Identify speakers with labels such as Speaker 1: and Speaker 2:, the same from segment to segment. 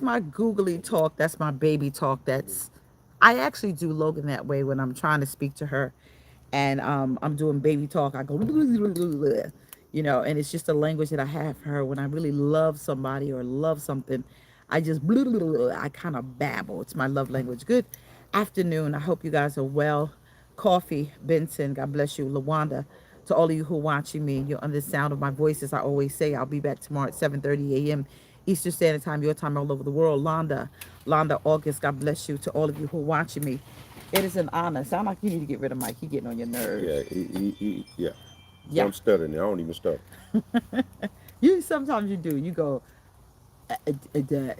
Speaker 1: my googly talk. That's my baby talk. I actually do Logan that way when I'm trying to speak to her, and I'm doing baby talk. I go, you know, and it's just a language that I have for her when I really love somebody or love something. I just I kind of babble. It's my love language. Good afternoon. I hope you guys are well. Coffee, Benson, God bless you, Lawanda. To all of you who are watching me, you're under the sound of my voice. As I always say, I'll be back tomorrow at 7:30 a.m. Eastern Standard Time, your time all over the world. Londa, August, God bless you. To all of you who are watching me, it is an honor. Sound like you need to get rid of Mike. He getting on your nerves.
Speaker 2: Yeah, yeah. So
Speaker 1: Yeah.
Speaker 2: I'm stuttering. I don't even stutter.
Speaker 1: You sometimes you do. You go,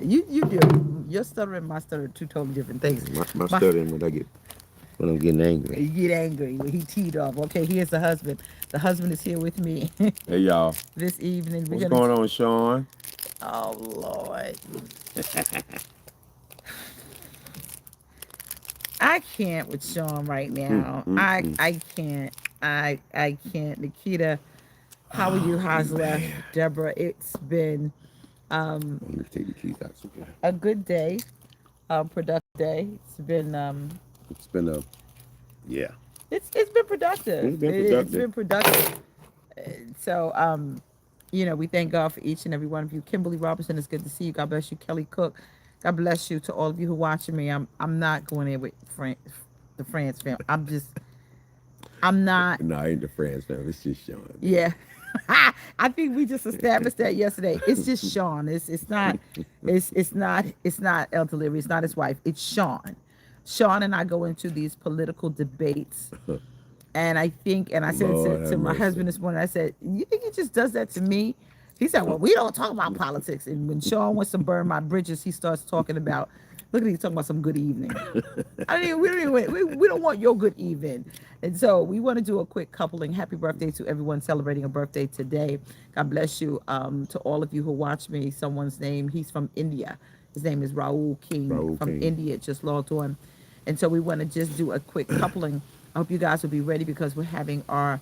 Speaker 1: you do. Your stutter and my stutter are two totally different things.
Speaker 2: My
Speaker 1: My
Speaker 2: stuttering when I'm getting angry.
Speaker 1: You get angry when he teed off. Okay, here's the husband. The husband is here with me
Speaker 2: Hey y'all,
Speaker 1: this evening.
Speaker 2: what's going on, Sean?
Speaker 1: Oh Lord, I can't with Sean right now. I can't. I can't. Nikita, how are you? How's left? Deborah, it's been
Speaker 2: Let me take the keys out. Okay.
Speaker 1: a good day, a productive day.
Speaker 2: It's been a yeah.
Speaker 1: It's been productive.
Speaker 2: It's been
Speaker 1: It's
Speaker 2: productive.
Speaker 1: been productive. So you know, we thank God for each and every one of you. Kimberly Robinson, it's good to see you. God bless you. Kelly Cook, God bless you. To all of you who are watching me, I'm not going in with the France family. I'm not.
Speaker 2: No, I ain't the friends now. It's just Sean.
Speaker 1: Yeah. I think we just established that yesterday. It's just Sean. It's not El Delivery. It's not his wife. It's Sean. Sean and I go into these political debates. And I think, and I said
Speaker 2: Lord
Speaker 1: to
Speaker 2: have
Speaker 1: my
Speaker 2: mercy.
Speaker 1: husband this morning, I said, "You think he just does that to me?" He said, "Well, we don't talk about politics." And when Sean wants to burn my bridges, he starts talking about, look at he's talking about some good evening. We don't want your good evening. And so we want to do a quick coupling. Happy birthday to everyone celebrating a birthday today. God bless you. To all of you who watch me, someone's name, he's from India. His name is Raul King from India, just logged on. And so we want to just do a quick coupling. I hope you guys will be ready because we're having our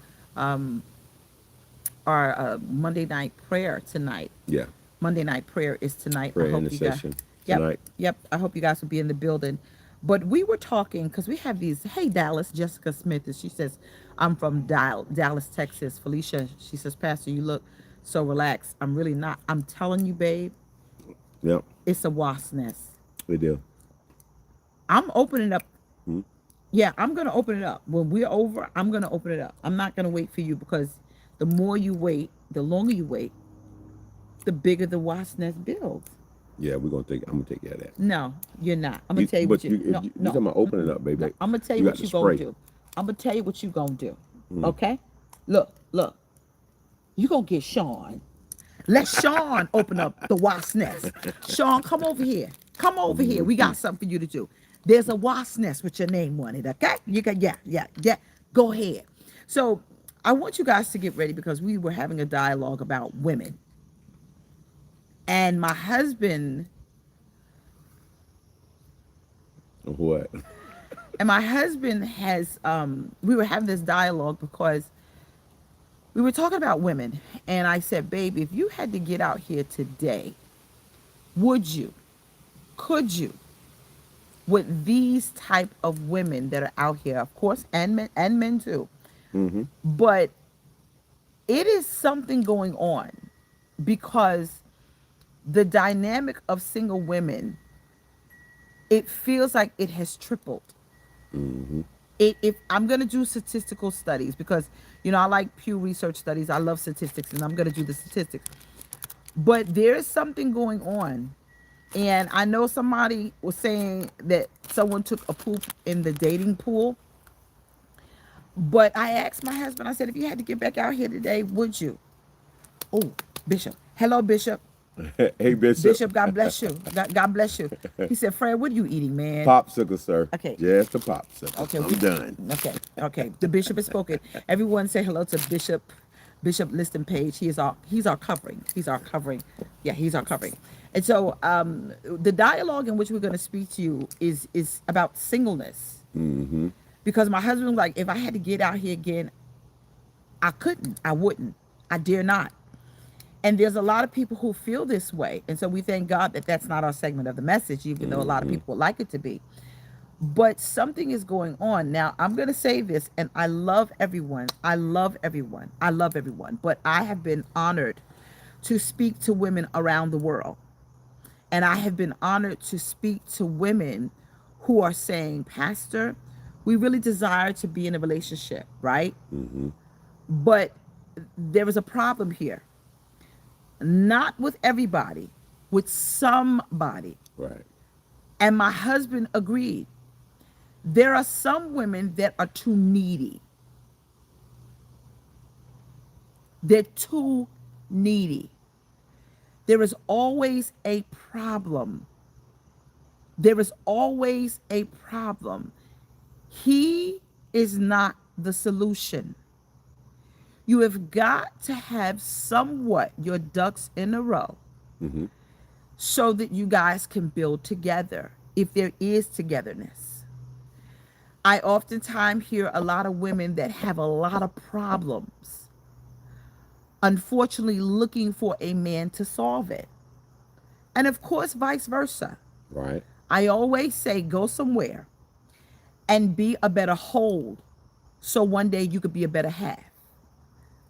Speaker 1: Monday night prayer tonight.
Speaker 2: Yeah.
Speaker 1: Monday night prayer is tonight.
Speaker 2: Prayer
Speaker 1: I hope you guys.
Speaker 2: intercession
Speaker 1: Yep,
Speaker 2: tonight.
Speaker 1: yep. I hope you guys will be in the building. But we were talking because we have these. Hey, Dallas, Jessica Smith, and she says, "I'm from Dallas, Texas." Felicia, she says, "Pastor, you look so relaxed." I'm really not. I'm telling you, babe,
Speaker 2: Yep.
Speaker 1: it's a wasp nest.
Speaker 2: We do.
Speaker 1: I'm opening up. Yeah, I'm gonna open it up. When we're over, I'm gonna open it up. I'm not gonna wait for you because the more you wait, the longer you wait, the bigger the wasp nest builds.
Speaker 2: Yeah, I'm gonna take care of that.
Speaker 1: No, you're not. I'm gonna tell you what you. No,
Speaker 2: you
Speaker 1: no.
Speaker 2: talking about opening up, baby.
Speaker 1: No, I'm gonna tell you
Speaker 2: You
Speaker 1: what
Speaker 2: got
Speaker 1: you
Speaker 2: the
Speaker 1: gonna
Speaker 2: spray.
Speaker 1: do. I'm gonna tell you what you gonna do. Okay? Look. You gonna get Sean. Let Sean open up the wasp nest. Sean, come over here. Come over here. We got something for you to do. There's a wasp nest with your name on it. Okay? You can yeah. Go ahead. So I want you guys to get ready because we were having a dialogue about women. And my husband
Speaker 2: What?
Speaker 1: has we were having this dialogue because we were talking about women, and I said, "Baby, if you had to get out here today, would you, could you, with these type of women that are out here, of course, and men too, but it is something going on because the dynamic of single women, it feels like it has tripled. If I'm going to do statistical studies because I like Pew Research studies. I love statistics, and I'm going to do the statistics. But there's something going on, and I know somebody was saying that someone took a poop in the dating pool. But I asked my husband. I said, if you had to get back out here today, would you? Oh, Bishop. Hello, Bishop.
Speaker 2: Hey, Bishop.
Speaker 1: Bishop, God bless you. God bless you. He said, Fred, what are you eating, man?
Speaker 2: Popsicle, sir.
Speaker 1: Okay.
Speaker 2: Just a popsicle.
Speaker 1: Okay,
Speaker 2: I'm done.
Speaker 1: Okay. The bishop has spoken. Everyone say hello to Bishop Liston Page. He's our covering. He's our covering. Yeah, he's our covering. And so the dialogue in which we're going to speak to you is about singleness. Because my husband was like, if I had to get out here again, I couldn't. I wouldn't. I dare not. And there's a lot of people who feel this way. And so we thank God that that's not our segment of the message, even though a lot of
Speaker 2: Mm-hmm.
Speaker 1: people would like it to be. But something is going on. Now, I'm going to say this, and I love everyone. I love everyone. I love everyone. But I have been honored to speak to women around the world. And I have been honored to speak to women who are saying, Pastor, we really desire to be in a relationship, right?
Speaker 2: Mm-hmm.
Speaker 1: But there is a problem here. Not with everybody, with somebody.
Speaker 2: Right.
Speaker 1: And my husband agreed. There are some women that are too needy. They're too needy. There is always a problem. There is always a problem. He is not the solution. You have got to have somewhat your ducks in a row
Speaker 2: Mm-hmm.
Speaker 1: so that you guys can build together if there is togetherness. I oftentimes hear a lot of women that have a lot of problems, unfortunately, looking for a man to solve it. And of course, vice versa.
Speaker 2: Right.
Speaker 1: I always say go somewhere and be a better whole so one day you could be a better half.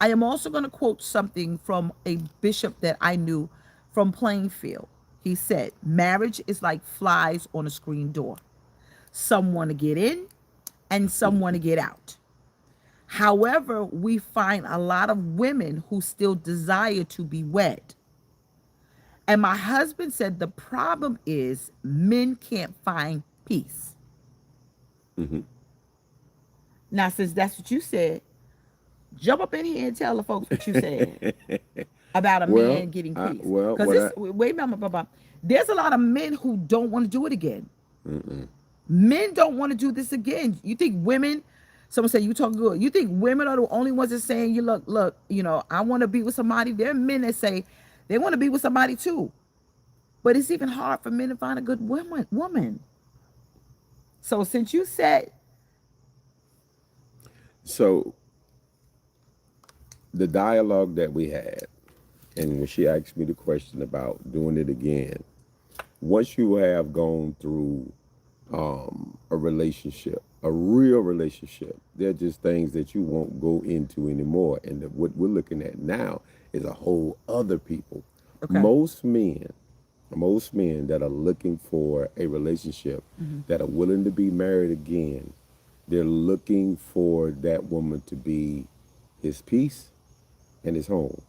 Speaker 1: I am also going to quote something from a bishop that I knew from Plainfield. He said, marriage is like flies on a screen door. Some want to get in and some want to get out. However, we find a lot of women who still desire to be wed. And my husband said the problem is men can't find peace.
Speaker 2: Mm-hmm.
Speaker 1: Now, since that's what you said, jump up in here and tell the folks what you said about a
Speaker 2: Well,
Speaker 1: man getting peace.
Speaker 2: well,
Speaker 1: Because
Speaker 2: what I,
Speaker 1: this, wait a minute, there's a lot of men who don't want to do it again. Men don't want to do this again. You think women, someone say you talk good. You think women are the only ones that saying, you look, I want to be with somebody. There are men that say they want to be with somebody too. But it's even hard for men to find a good woman. So since you said,
Speaker 2: so the dialogue that we had, and when she asked me the question about doing it again, once you have gone through a relationship, a real relationship, there are just things that you won't go into anymore. And what we're looking at now is a whole other people.
Speaker 1: okay,
Speaker 2: Most men, most men that are looking for a relationship, that are willing to be married again, they're looking for that woman to be his peace and his home.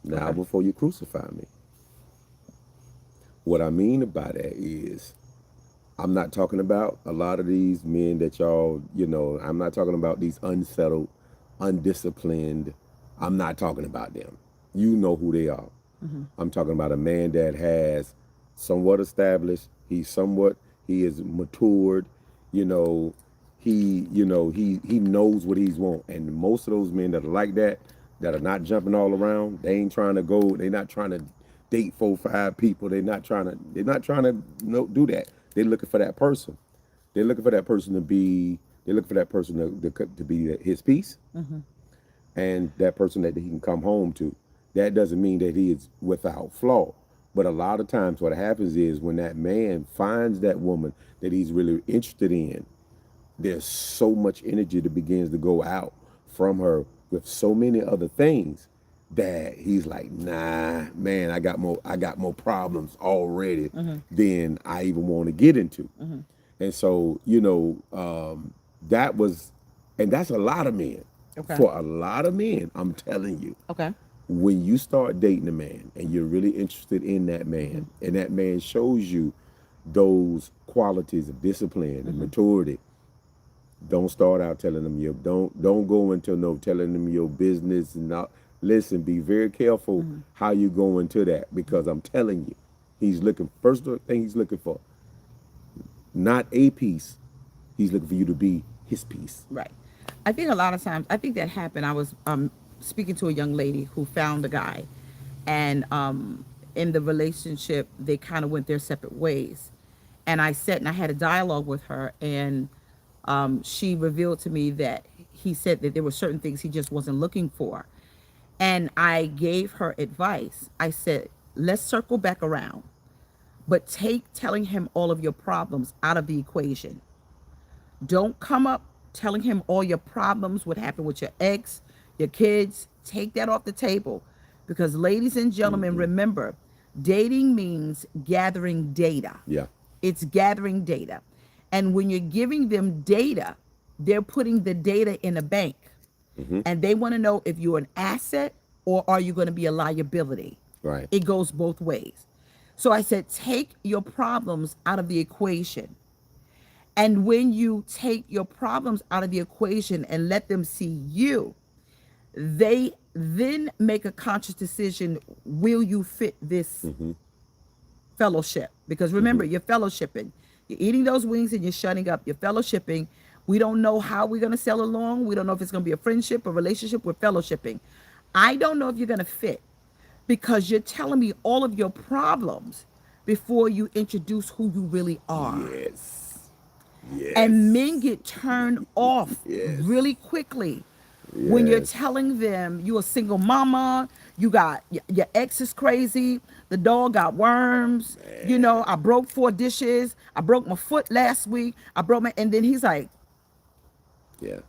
Speaker 2: Now,
Speaker 1: okay,
Speaker 2: before you crucify me, what I mean by that is, I'm not talking about a lot of these men that y'all, I'm not talking about these unsettled, undisciplined. I'm not talking about them. You know who they are. I'm talking about a man that has somewhat established, he is matured, you know, he knows what he's want. And most of those men that are like that are not jumping all around, they ain't trying to go, they not trying to date 4, 5 people. They're not trying to do that. They're looking for that person. They're looking for that person to be, they're looking for that person to be his peace, and that person that he can come home to. That doesn't mean that he is without flaw. But a lot of times what happens is when that man finds that woman that he's really interested in, there's so much energy that begins to go out from her with so many other things that he's like, nah, man, I got more problems already than I even want to get into. And so, that was, and that's a lot of men.
Speaker 1: okay,
Speaker 2: For a lot of men, I'm telling you,
Speaker 1: okay,
Speaker 2: when you start dating a man and you're really interested in that man, and that man shows you those qualities of discipline and maturity, don't start out telling them don't go into telling them your business and not listen. Be very careful how you go into that, because I'm telling you, he's looking, first thing he's looking for, not a piece. He's looking for you to be his piece.
Speaker 1: right. I think a lot of times, I think that happened. I was speaking to a young lady who found a guy, and in the relationship, they kind of went their separate ways. And I sat and I had a dialogue with her, and she revealed to me that he said that there were certain things he just wasn't looking for. And I gave her advice. I said, let's circle back around, but take telling him all of your problems out of the equation. Don't come up telling him all your problems, what happened with your ex, your kids. Take that off the table. Because, ladies and gentlemen, remember, dating means gathering data.
Speaker 2: Yeah.
Speaker 1: It's gathering data. And when you're giving them data, they're putting the data in a bank. And they want to know if you're an asset or are you going to be a liability.
Speaker 2: Right.
Speaker 1: It goes both ways. So I said, take your problems out of the equation. And when you take your problems out of the equation and let them see you, they then make a conscious decision, will you fit this fellowship? Because remember, you're fellowshipping. You're eating those wings and you're shutting up. You're fellowshipping. We don't know how we're going to sell along. We don't know if it's going to be a friendship, a relationship. We're fellowshipping. I don't know if you're going to fit because you're telling me all of your problems before you introduce who you really are.
Speaker 2: Yes. Yes.
Speaker 1: And men get turned off really quickly when you're telling them you're a single mama, you got your ex is crazy, the dog got worms, you know, I broke 4 dishes, I broke my foot last week, and then he's like,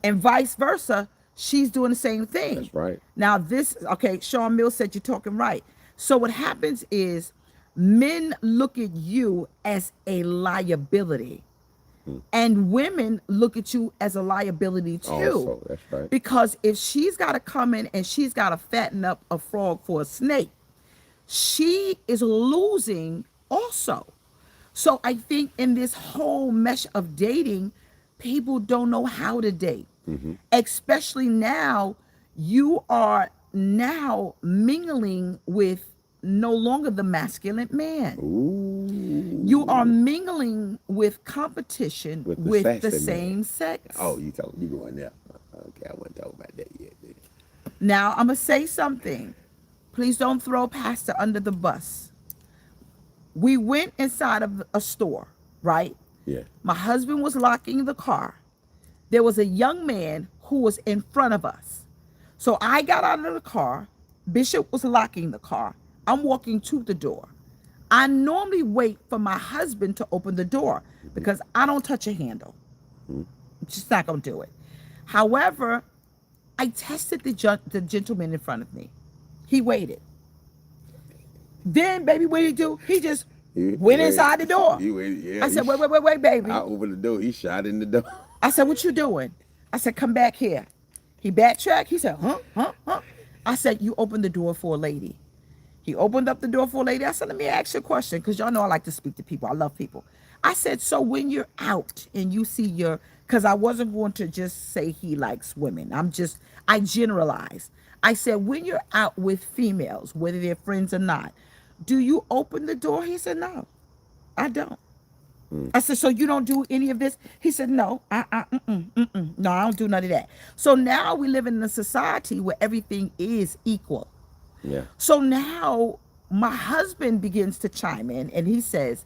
Speaker 1: and vice versa, she's doing the same thing.
Speaker 2: That's right.
Speaker 1: Now okay, Sean Mills said you're talking right. So what happens is men look at you as a liability. And women look at you as a liability too.
Speaker 2: Also, that's right.
Speaker 1: Because if she's got to come in and she's got to fatten up a frog for a snake, she is losing also. So I think in this whole mesh of dating, people don't know how to date. Especially now, you are now mingling with no longer the masculine man.
Speaker 2: Ooh.
Speaker 1: You are mingling with competition with the same sex.
Speaker 2: Oh, you going there? Okay, I wasn't talking about that yet.
Speaker 1: Now I'm gonna say something. Please don't throw Pastor under the bus. We went inside of a store, right?
Speaker 2: Yeah.
Speaker 1: My husband was locking the car. There was a young man who was in front of us. So I got out of the car. Bishop was locking the car. I'm walking to the door. I normally wait for my husband to open the door because I don't touch a handle. I'm just not going to do it. However, I tested the gentleman in front of me. He waited. Then, baby, what did he do? He just went inside the door. I said, wait, baby.
Speaker 2: I opened the door. He shot in the door.
Speaker 1: I said, what you doing? I said, come back here. He backtracked. He said, huh? I said, you opened the door for a lady. He opened up the door for a lady. I said, let me ask you a question, because y'all know I like to speak to people. I love people. I said, so when you're out and you see because I wasn't going to just say he likes women. I generalize. I said, when you're out with females, whether they're friends or not, do you open the door? He said, no, I don't. I said, so you don't do any of this? He said, no, no, I don't do none of that. So now we live in a society where everything is equal.
Speaker 2: Yeah.
Speaker 1: So now my husband begins to chime in and he says,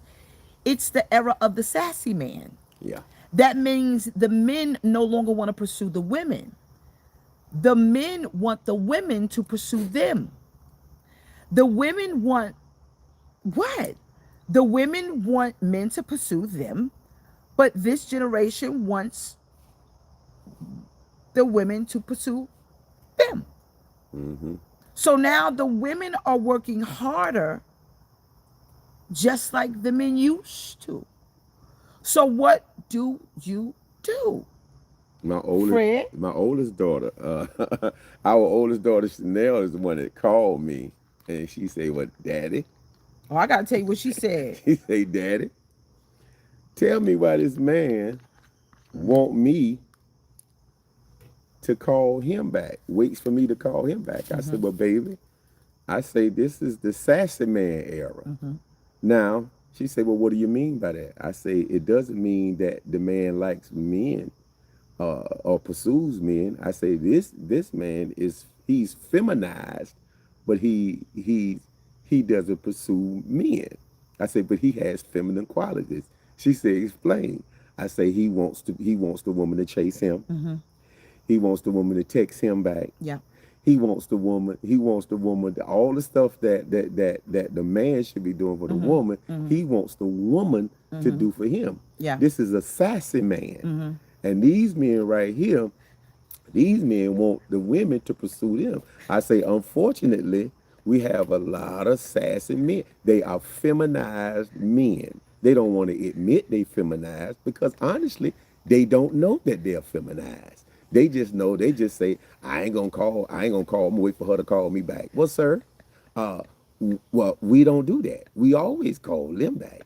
Speaker 1: it's the era of the sassy man.
Speaker 2: Yeah.
Speaker 1: That means the men no longer want to pursue the women. The men want the women to pursue them. The women want what? The women want men to pursue them, but this generation wants the women to pursue them. So now the women are working harder just like the men used to. So what do you do?
Speaker 2: My oldest daughter, our oldest daughter, Chanel, is the one that called me. And she said, what, Daddy?
Speaker 1: Oh, I got to tell you what she said.
Speaker 2: She said, Daddy, tell me why this man want me to call him back, waits for me to call him back. I said, well, baby, I say this is the sassy man era. Now, she said, well, what do you mean by that? I say, it doesn't mean that the man likes men or pursues men. I say, this man he's feminized, but he doesn't pursue men. I say, but he has feminine qualities. She said, explain. I say, he wants the woman to chase him. He wants the woman to text him back.
Speaker 1: Yeah.
Speaker 2: He wants the woman. He wants the woman. All the stuff that the man should be doing for the woman. He wants the woman to do for him.
Speaker 1: Yeah.
Speaker 2: This is a sassy man, and these men right here, these men want the women to pursue them. I say, unfortunately, we have a lot of sassy men. They are feminized men. They don't want to admit they feminized because honestly, they don't know that they're feminized. They just know, they just say, I ain't gonna call, I'm gonna wait for her to call me back. Well, sir, uh, well, we don't do that. We always call them back.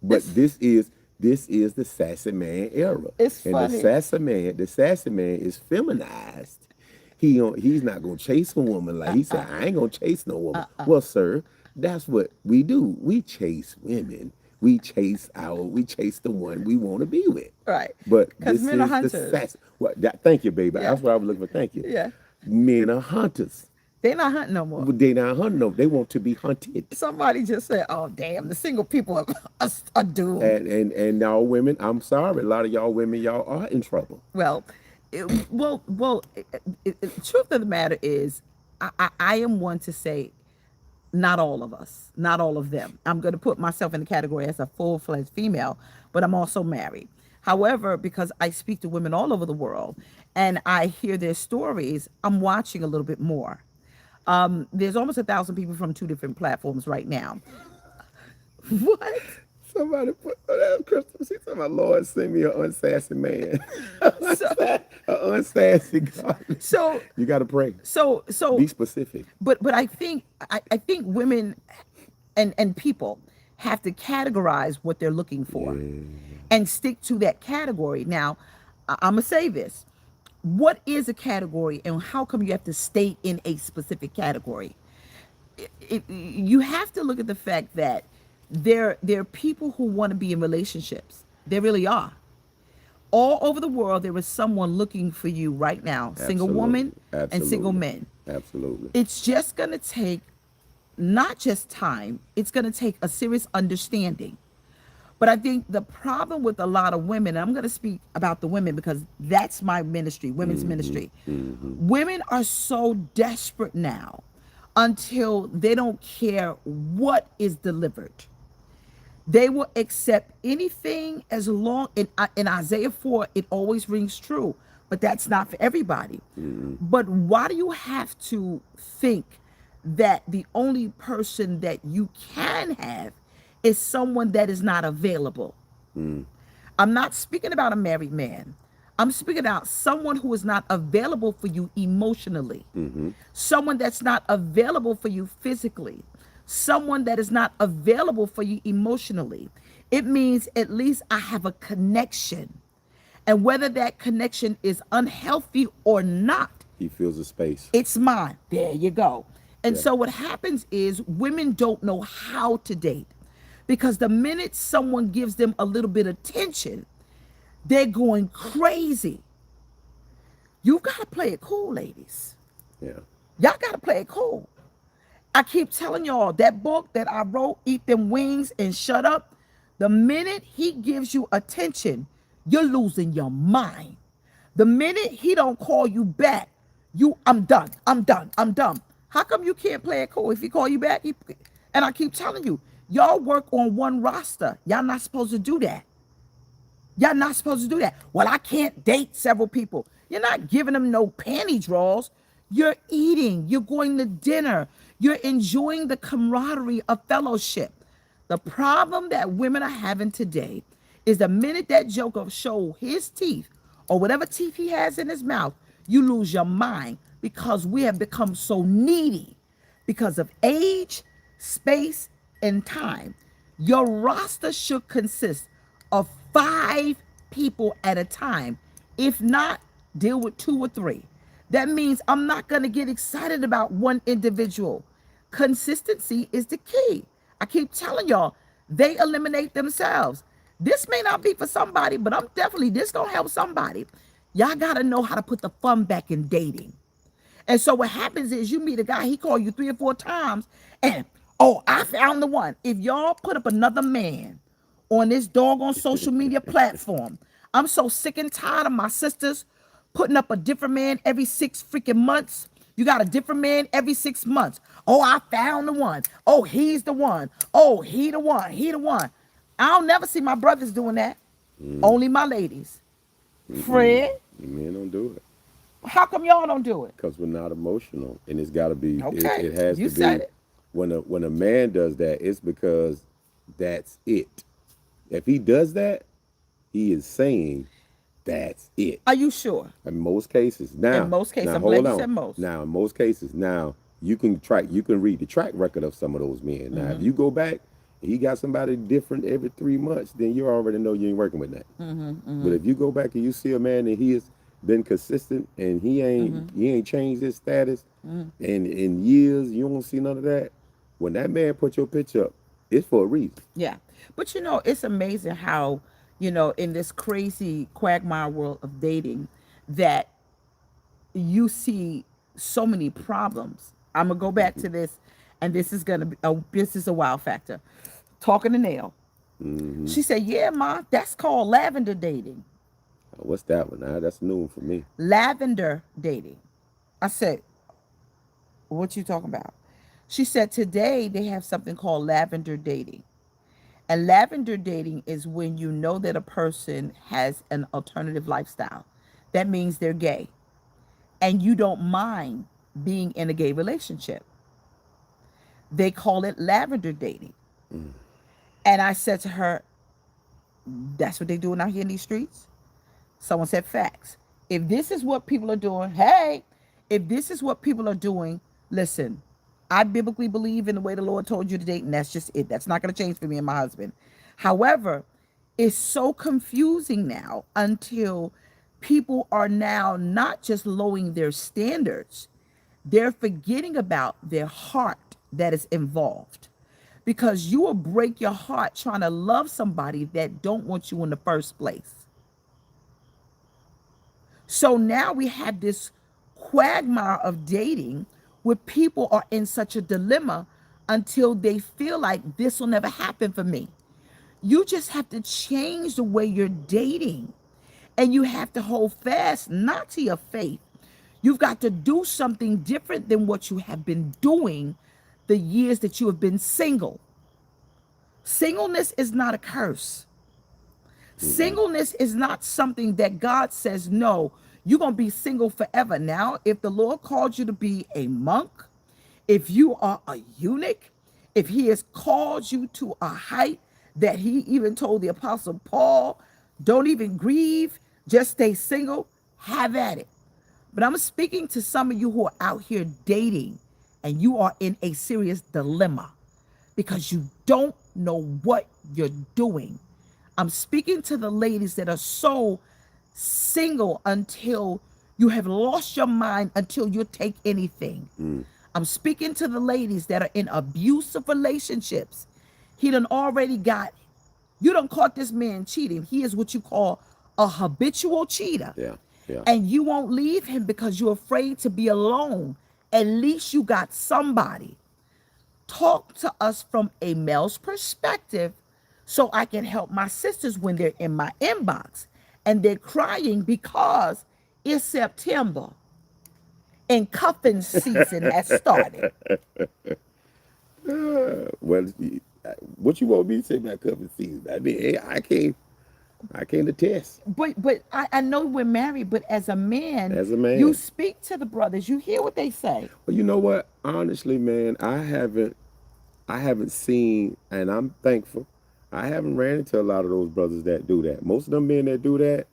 Speaker 2: But this is the sassy man era.
Speaker 1: It's
Speaker 2: and
Speaker 1: funny.
Speaker 2: the sassy man is feminized. He's not gonna chase a woman like he said. I ain't gonna chase no woman. Well, sir, that's what we do. We chase women. We chase the one we want to be with.
Speaker 1: Right.
Speaker 2: But
Speaker 1: Because
Speaker 2: this
Speaker 1: men are
Speaker 2: is the
Speaker 1: hunters.
Speaker 2: sassy. Well, thank you, baby.
Speaker 1: Yeah.
Speaker 2: That's what I was looking for. Thank you.
Speaker 1: Yeah.
Speaker 2: Men are hunters.
Speaker 1: They're not hunting no more.
Speaker 2: But they not hunting them. They want to be hunted.
Speaker 1: Somebody just said, "Oh, damn, the single people are doomed."
Speaker 2: And y'all women, I'm sorry, a lot of y'all women, y'all are in trouble.
Speaker 1: Well, truth of the matter is, I am one to say, not all of us, not all of them. I'm going to put myself in the category as a full-fledged female, but I'm also married. However, because I speak to women all over the world and I hear their stories, I'm watching a little bit more. There's almost 1,000 people from 2 different platforms right now. What?
Speaker 2: Somebody put Crystal. She said, "My Lord, send me an unsassy man, an unsassy God."
Speaker 1: So
Speaker 2: You got to pray.
Speaker 1: So
Speaker 2: Be specific.
Speaker 1: but I think women and people have to categorize what they're looking for and stick to that category. Now, I'm gonna say this: what is a category, and how come you have to stay in a specific category? You have to look at the fact that there are people who want to be in relationships. There really are. All over the world, there is someone looking for you right now. Single woman and single men.
Speaker 2: Absolutely.
Speaker 1: It's just going to take not just time, it's going to take a serious understanding. But I think the problem with a lot of women, and I'm going to speak about the women because that's my ministry, women's ministry. Women are so desperate now until they don't care what is delivered. They will accept anything as long, in Isaiah 4, it always rings true, but that's not for everybody. But why do you have to think that the only person that you can have is someone that is not available? I'm not speaking about a married man. I'm speaking about someone who is not available for you emotionally, someone that's not available for you physically, someone that is not available for you emotionally. It means at least I have a connection. And whether that connection is unhealthy or not,
Speaker 2: He fills a space.
Speaker 1: it's mine. There you go. And so what happens is women don't know how to date because the minute someone gives them a little bit of attention, they're going crazy. You got to play it cool, ladies.
Speaker 2: Yeah.
Speaker 1: Y'all got to play it cool. I keep telling y'all, that book that I wrote, Eat Them Wings and Shut Up, the minute he gives you attention, you're losing your mind. The minute he don't call you back, I'm done. How come you can't play it cool? If he call you back, and I keep telling you, y'all work on one roster. Y'all not supposed to do that. Y'all not supposed to do that. Well, I can't date several people. You're not giving them no panty draws. You're eating. You're going to dinner. You're enjoying the camaraderie of fellowship. The problem that women are having today is the minute that joker show his teeth or whatever teeth he has in his mouth, you lose your mind because we have become so needy because of age, space, and time. Your roster should consist of 5 people at a time. If not, deal with 2 or 3. That means I'm not going to get excited about one individual. Consistency is the key. I keep telling y'all, they eliminate themselves. This may not be for somebody, but this gonna help somebody. Y'all gotta know how to put the fun back in dating. And so what happens is you meet a guy, he called you 3 or 4 times, and I found the one. If y'all put up another man on this doggone social media platform, I'm so sick and tired of my sisters putting up a different man every 6 freaking months. You got a different man every 6 months. Oh, I found the one. Oh, he's the one. Oh, he the one. He the one. I don't never see my brothers doing that. Only my ladies. Fred,
Speaker 2: Men don't do it
Speaker 1: how come y'all don't do it?
Speaker 2: because we're not emotional, and it's got to be.
Speaker 1: Okay,
Speaker 2: It has
Speaker 1: you
Speaker 2: to
Speaker 1: said
Speaker 2: be
Speaker 1: it.
Speaker 2: when a man does that. It's because that's it. If he does that, he is saying that's it.
Speaker 1: Are you sure?
Speaker 2: In most cases,
Speaker 1: In most cases, I'm glad
Speaker 2: hold
Speaker 1: you
Speaker 2: on.
Speaker 1: said most.
Speaker 2: Now, in most cases, now you can read the track record of some of those men. Now, if you go back, he got somebody different every 3 months, then you already know you ain't working with that. But if you go back and you see a man and he has been consistent and he ain't changed his status, and in years you don't see none of that. When that man put your picture up, it's for a reason.
Speaker 1: Yeah. But it's amazing how, in this crazy quagmire world of dating, that you see so many problems. I'm gonna go back to this, and this is a wow factor. Talking to Nail. She said, "Yeah, Ma, that's called lavender dating."
Speaker 2: What's that one? That's new one for me.
Speaker 1: Lavender dating. I said, "What you talking about?" She said, "Today they have something called lavender dating." And lavender dating is when you know that a person has an alternative lifestyle. That means they're gay. And you don't mind being in a gay relationship. They call it lavender dating. And I said to her, that's what they're doing out here in these streets? Someone said facts. If this is what people are doing, hey, if this is what people are doing, listen, I biblically believe in the way the Lord told you to date, and that's just it. That's not going to change for me and my husband. However, it's so confusing now until people are now not just lowering their standards, they're forgetting about their heart that is involved. Because you will break your heart trying to love somebody that don't want you in the first place. So now we have this quagmire of dating where people are in such a dilemma until they feel like this will never happen for me. You just have to change the way you're dating. And you have to hold fast, not to your faith. You've got to do something different than what you have been doing the years that you have been single. Singleness is not a curse. Singleness is not something that God says, no, you're going to be single forever. Now, if the Lord called you to be a monk, if you are a eunuch, if he has called you to a height that he even told the Apostle Paul, don't even grieve, just stay single, have at it. But I'm speaking to some of you who are out here dating and you are in a serious dilemma because you don't know what you're doing. I'm speaking to the ladies that are so single until you have lost your mind until you take anything. I'm speaking to the ladies that are in abusive relationships. He done already got, you done caught this man cheating. He is what you call a habitual cheater.
Speaker 2: Yeah, yeah.
Speaker 1: And you won't leave him because you're afraid to be alone. At least you got somebody. Talk to us from a male's perspective so I can help my sisters when they're in my inbox and they're crying because it's September and cuffing season has started.
Speaker 2: Well, what you want me to say about cuffing season? I mean, I can't attest.
Speaker 1: But I know we're married, but as a man, you speak to the brothers, you hear what they say.
Speaker 2: Well, you know what? Honestly, man, I haven't seen, and I'm thankful. I haven't ran into a lot of those brothers that do that. Most of them men that do that,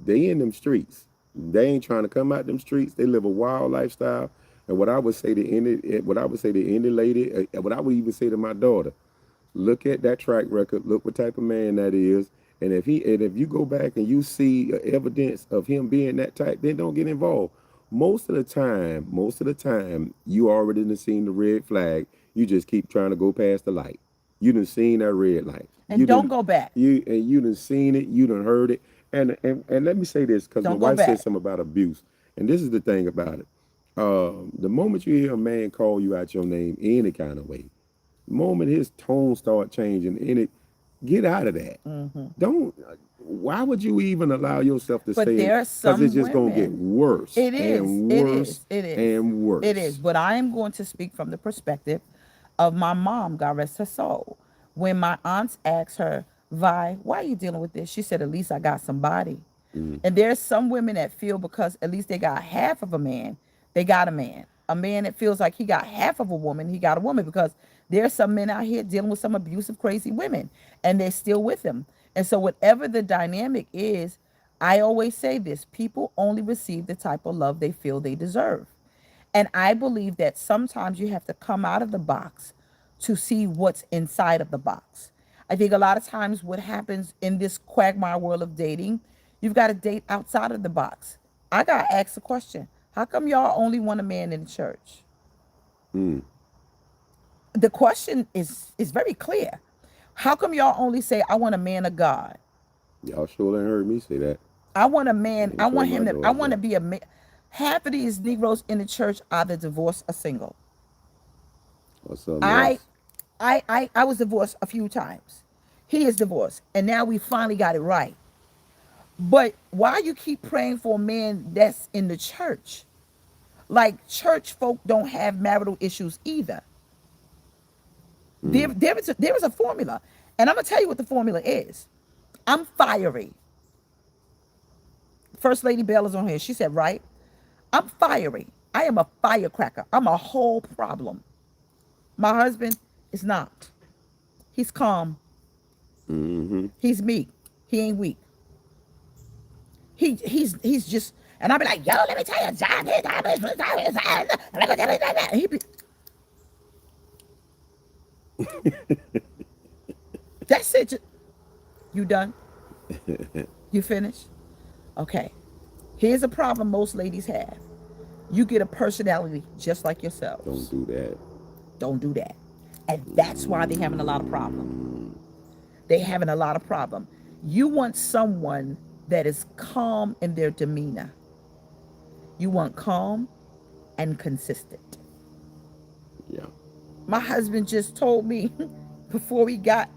Speaker 2: they in them streets. They ain't trying to come out them streets. They live a wild lifestyle. And what I would say to any lady, what I would even say to my daughter, look at that track record. Look what type of man that is. And if you go back and you see evidence of him being that type, then don't get involved. Most of the time, you already done seen the red flag. You just keep trying to go past the light. You done seen that red light.
Speaker 1: And don't go back.
Speaker 2: You done seen it. You done heard it. And let me say this, because my wife said something about abuse. And this is the thing about it. The moment you hear a man call you out your name any kind of way, the moment his tone start changing, get out of that. Don't. why would you even allow yourself to
Speaker 1: But
Speaker 2: stay in?
Speaker 1: there are
Speaker 2: Because it's
Speaker 1: some
Speaker 2: just gonna get
Speaker 1: women.
Speaker 2: worse
Speaker 1: It is.
Speaker 2: and
Speaker 1: It
Speaker 2: worse
Speaker 1: is. It is.
Speaker 2: and
Speaker 1: It is.
Speaker 2: worse.
Speaker 1: But I am going to speak from the perspective of my mom, God rest her soul. When my aunts asked her, Vi, why are you dealing with this? She said, at least I got somebody.
Speaker 2: Mm,
Speaker 1: And there's some women that feel because at least they got half of a man, they got a man. A man that feels like he got half of a woman, he got a woman, because there's some men out here dealing with some abusive, crazy women, and they're still with them. And so, whatever the dynamic is, I always say this: people only receive the type of love they feel they deserve. And I believe that sometimes you have to come out of the box to see what's inside of the box. I think a lot of times what happens in this quagmire world of dating, you've got to date outside of the box. I got to ask the question: how come y'all only want a man in the church?
Speaker 2: mm.
Speaker 1: The question is very clear. How come y'all only say, I want a man of God?
Speaker 2: Y'all sure ain't heard me say that.
Speaker 1: I want a
Speaker 2: I
Speaker 1: man, I
Speaker 2: ain't
Speaker 1: want
Speaker 2: told my
Speaker 1: him to, I
Speaker 2: daughters
Speaker 1: want to
Speaker 2: that.
Speaker 1: be a man. Half of these Negroes in the church either divorced or single.
Speaker 2: Or something
Speaker 1: I
Speaker 2: else.
Speaker 1: I was divorced a few times. He is divorced, and now we finally got it right. But why you keep praying for a man that's in the church? Like church folk don't have marital issues either.
Speaker 2: Mm,
Speaker 1: There is a formula, and I'm gonna tell you what the formula is. I'm fiery. First Lady Bell is on here. She said, right? I'm fiery. I am a firecracker. I'm a whole problem. My husband is not. He's calm.
Speaker 2: mm-hmm.
Speaker 1: He's meek. He ain't weak. He's just, and I'll be like, yo, let me tell you, John, he be, that's it. You done? You finished? Okay. Here's a problem most ladies have. You get a personality just like
Speaker 2: Don't
Speaker 1: yourselves.
Speaker 2: do that.
Speaker 1: Don't do that. And that's why they're having a lot of problem. They're having a lot of problem. You want someone that is calm in their demeanor. You want calm and consistent.
Speaker 2: Yeah.
Speaker 1: My husband just told me before we got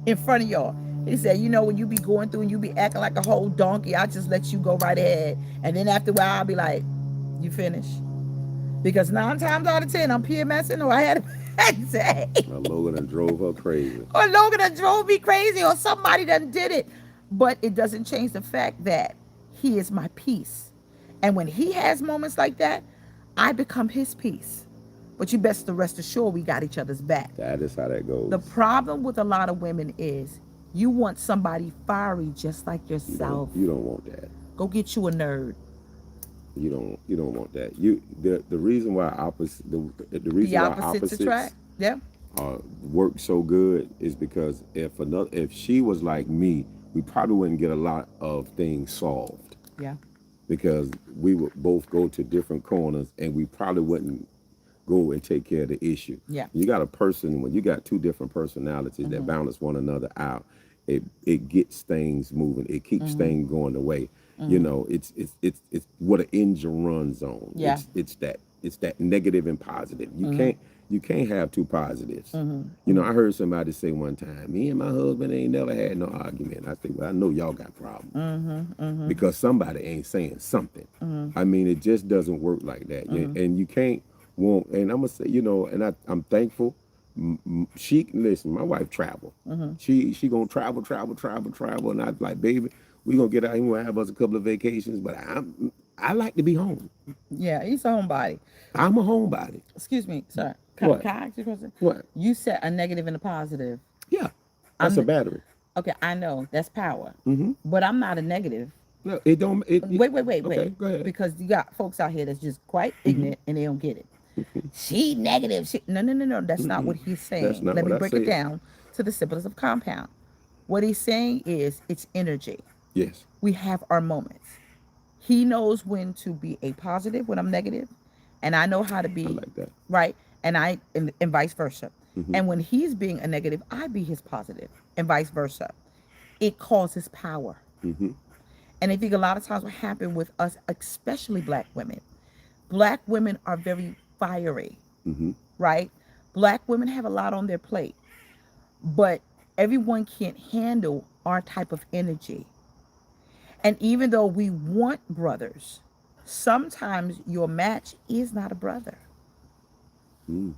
Speaker 1: in front of y'all. He said, you know, when you be going through and you be acting like a whole donkey, I just let you go right ahead. And then after a while, I'll be like, you finished? Because 9 times out of 10, I'm PMSing or I had a say.
Speaker 2: Logan done drove her crazy.
Speaker 1: Or Logan done drove me crazy or somebody done did it. But it doesn't change the fact that he is my peace. And when he has moments like that, I become his peace. But you best to rest assured we got each other's back.
Speaker 2: That is how that
Speaker 1: The
Speaker 2: goes.
Speaker 1: problem with a lot of women is you want somebody fiery just like
Speaker 2: You don't.
Speaker 1: yourself.
Speaker 2: You don't want that.
Speaker 1: Go get you a nerd.
Speaker 2: You don't. You don't want that. The reason why opposite the
Speaker 1: The
Speaker 2: reason why
Speaker 1: opposites
Speaker 2: opposites
Speaker 1: attract. Yeah.
Speaker 2: work so good is because if she was like me, we probably wouldn't get a lot of things solved
Speaker 1: Yeah.
Speaker 2: because we would both go to different corners and we probably wouldn't go and take care of the issue.
Speaker 1: Yeah.
Speaker 2: You got a person when you got two different personalities that balance one another out. It gets things moving. It keeps things going away. You know, it's what an engine runs on.
Speaker 1: Yeah.
Speaker 2: It's that negative and positive. You can't have two positives. You know, I heard somebody say one time, me and my husband ain't never had no argument. I think, well, I know y'all got problems because somebody ain't saying something. I mean, it just doesn't work like that. And you can't want. And I'm gonna say, you know, and I'm thankful. She listen. My wife travel. She gonna travel, and I like, baby, we gonna get out and we'll have us a couple of vacations. But I like to be home.
Speaker 1: Yeah. He's a homebody.
Speaker 2: I'm a homebody.
Speaker 1: Excuse me, sir.
Speaker 2: What?
Speaker 1: Can I ask you a question?
Speaker 2: What?
Speaker 1: You said a negative and a positive.
Speaker 2: Yeah, that's a battery.
Speaker 1: Okay, I know that's power. But I'm not a negative.
Speaker 2: No, it don't.
Speaker 1: Wait.
Speaker 2: Okay, go ahead.
Speaker 1: Because you got folks out here that's just quite ignorant and they don't get it. She negative. No. That's not what he's
Speaker 2: That's
Speaker 1: saying.
Speaker 2: not
Speaker 1: Let
Speaker 2: what
Speaker 1: me
Speaker 2: I
Speaker 1: break it
Speaker 2: said.
Speaker 1: down to the simplest of compound. What he's saying is it's energy.
Speaker 2: Yes.
Speaker 1: We have our moments. He knows when to be a positive when I'm negative, and I know how to
Speaker 2: I
Speaker 1: be
Speaker 2: like that.
Speaker 1: right, and vice versa. And when he's being a negative, I be his positive, and vice versa. It causes power. And I think a lot of times what happened with us, especially black women are very fiery, right? Black women have a lot on their plate, but everyone can't handle our type of energy. And even though we want brothers, sometimes your match is not a brother.
Speaker 2: Mm.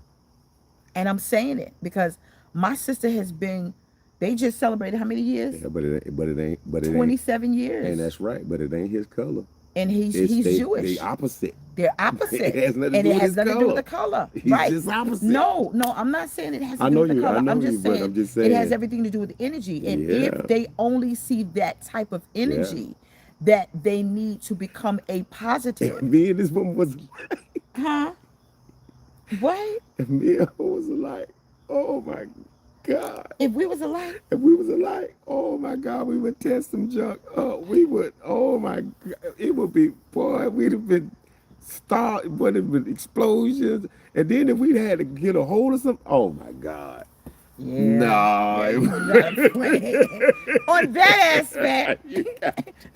Speaker 1: And I'm saying it because my sister has been, they just celebrated how many years?
Speaker 2: Yeah, but it ain't,
Speaker 1: 27
Speaker 2: and
Speaker 1: years.
Speaker 2: that's right. But it ain't his color.
Speaker 1: And
Speaker 2: It's
Speaker 1: he's
Speaker 2: they
Speaker 1: Jewish.
Speaker 2: opposite.
Speaker 1: They're
Speaker 2: It
Speaker 1: opposite.
Speaker 2: has nothing to
Speaker 1: And
Speaker 2: do
Speaker 1: it
Speaker 2: with
Speaker 1: has
Speaker 2: his
Speaker 1: nothing to do with
Speaker 2: color.
Speaker 1: the color.
Speaker 2: He's
Speaker 1: Right.
Speaker 2: just opposite.
Speaker 1: No, no, I'm not saying it has to
Speaker 2: I
Speaker 1: do
Speaker 2: know
Speaker 1: with the
Speaker 2: you. I
Speaker 1: color.
Speaker 2: know
Speaker 1: I'm
Speaker 2: you,
Speaker 1: just
Speaker 2: but
Speaker 1: saying
Speaker 2: I'm just
Speaker 1: it has
Speaker 2: saying.
Speaker 1: everything to do with energy. And if
Speaker 2: Yeah,
Speaker 1: they only see that type of
Speaker 2: yeah.
Speaker 1: energy, that they need to become a positive.
Speaker 2: Me and this woman was,
Speaker 1: Huh? What?
Speaker 2: me and her was like, oh my God.
Speaker 1: If we was alike?
Speaker 2: If we was alike, oh my God, we would test some junk up. We would, oh my God, it would be, boy, we'd have been would have been explosions. And then if we'd had to get a hold of something, oh my God.
Speaker 1: Yeah. Yeah,
Speaker 2: No.
Speaker 1: you gotta play on that aspect.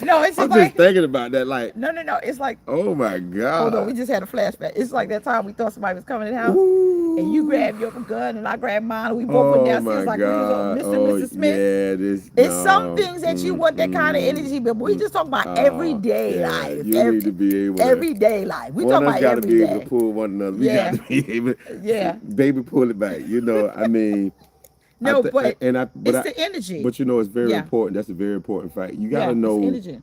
Speaker 1: No, it's just
Speaker 2: I'm just
Speaker 1: like
Speaker 2: thinking about that, like,
Speaker 1: no. It's like,
Speaker 2: oh my
Speaker 1: hold on, we
Speaker 2: God.
Speaker 1: just had a flashback. It's like that time we thought somebody was coming in the house, and you
Speaker 2: Ooh.
Speaker 1: grabbed your gun and I grabbed mine, and we both went
Speaker 2: Oh
Speaker 1: downstairs
Speaker 2: my
Speaker 1: like we was on
Speaker 2: God.
Speaker 1: Mr. and
Speaker 2: Oh
Speaker 1: Mrs. Smith.
Speaker 2: yeah, this
Speaker 1: It's some
Speaker 2: no.
Speaker 1: things that you want that kind of energy, but we just talking about everyday
Speaker 2: Yeah,
Speaker 1: life,
Speaker 2: you need to be able to.
Speaker 1: everyday life. We
Speaker 2: One
Speaker 1: talking
Speaker 2: of us
Speaker 1: about
Speaker 2: got to
Speaker 1: every
Speaker 2: be able to
Speaker 1: day.
Speaker 2: pull one another. We got
Speaker 1: Yeah,
Speaker 2: to be able,
Speaker 1: yeah.
Speaker 2: baby, pull it back. I mean,
Speaker 1: No, but
Speaker 2: but
Speaker 1: it's the energy.
Speaker 2: but it's very
Speaker 1: Yeah,
Speaker 2: important. That's a very important fact. You got to
Speaker 1: yeah. It's
Speaker 2: know.
Speaker 1: energy.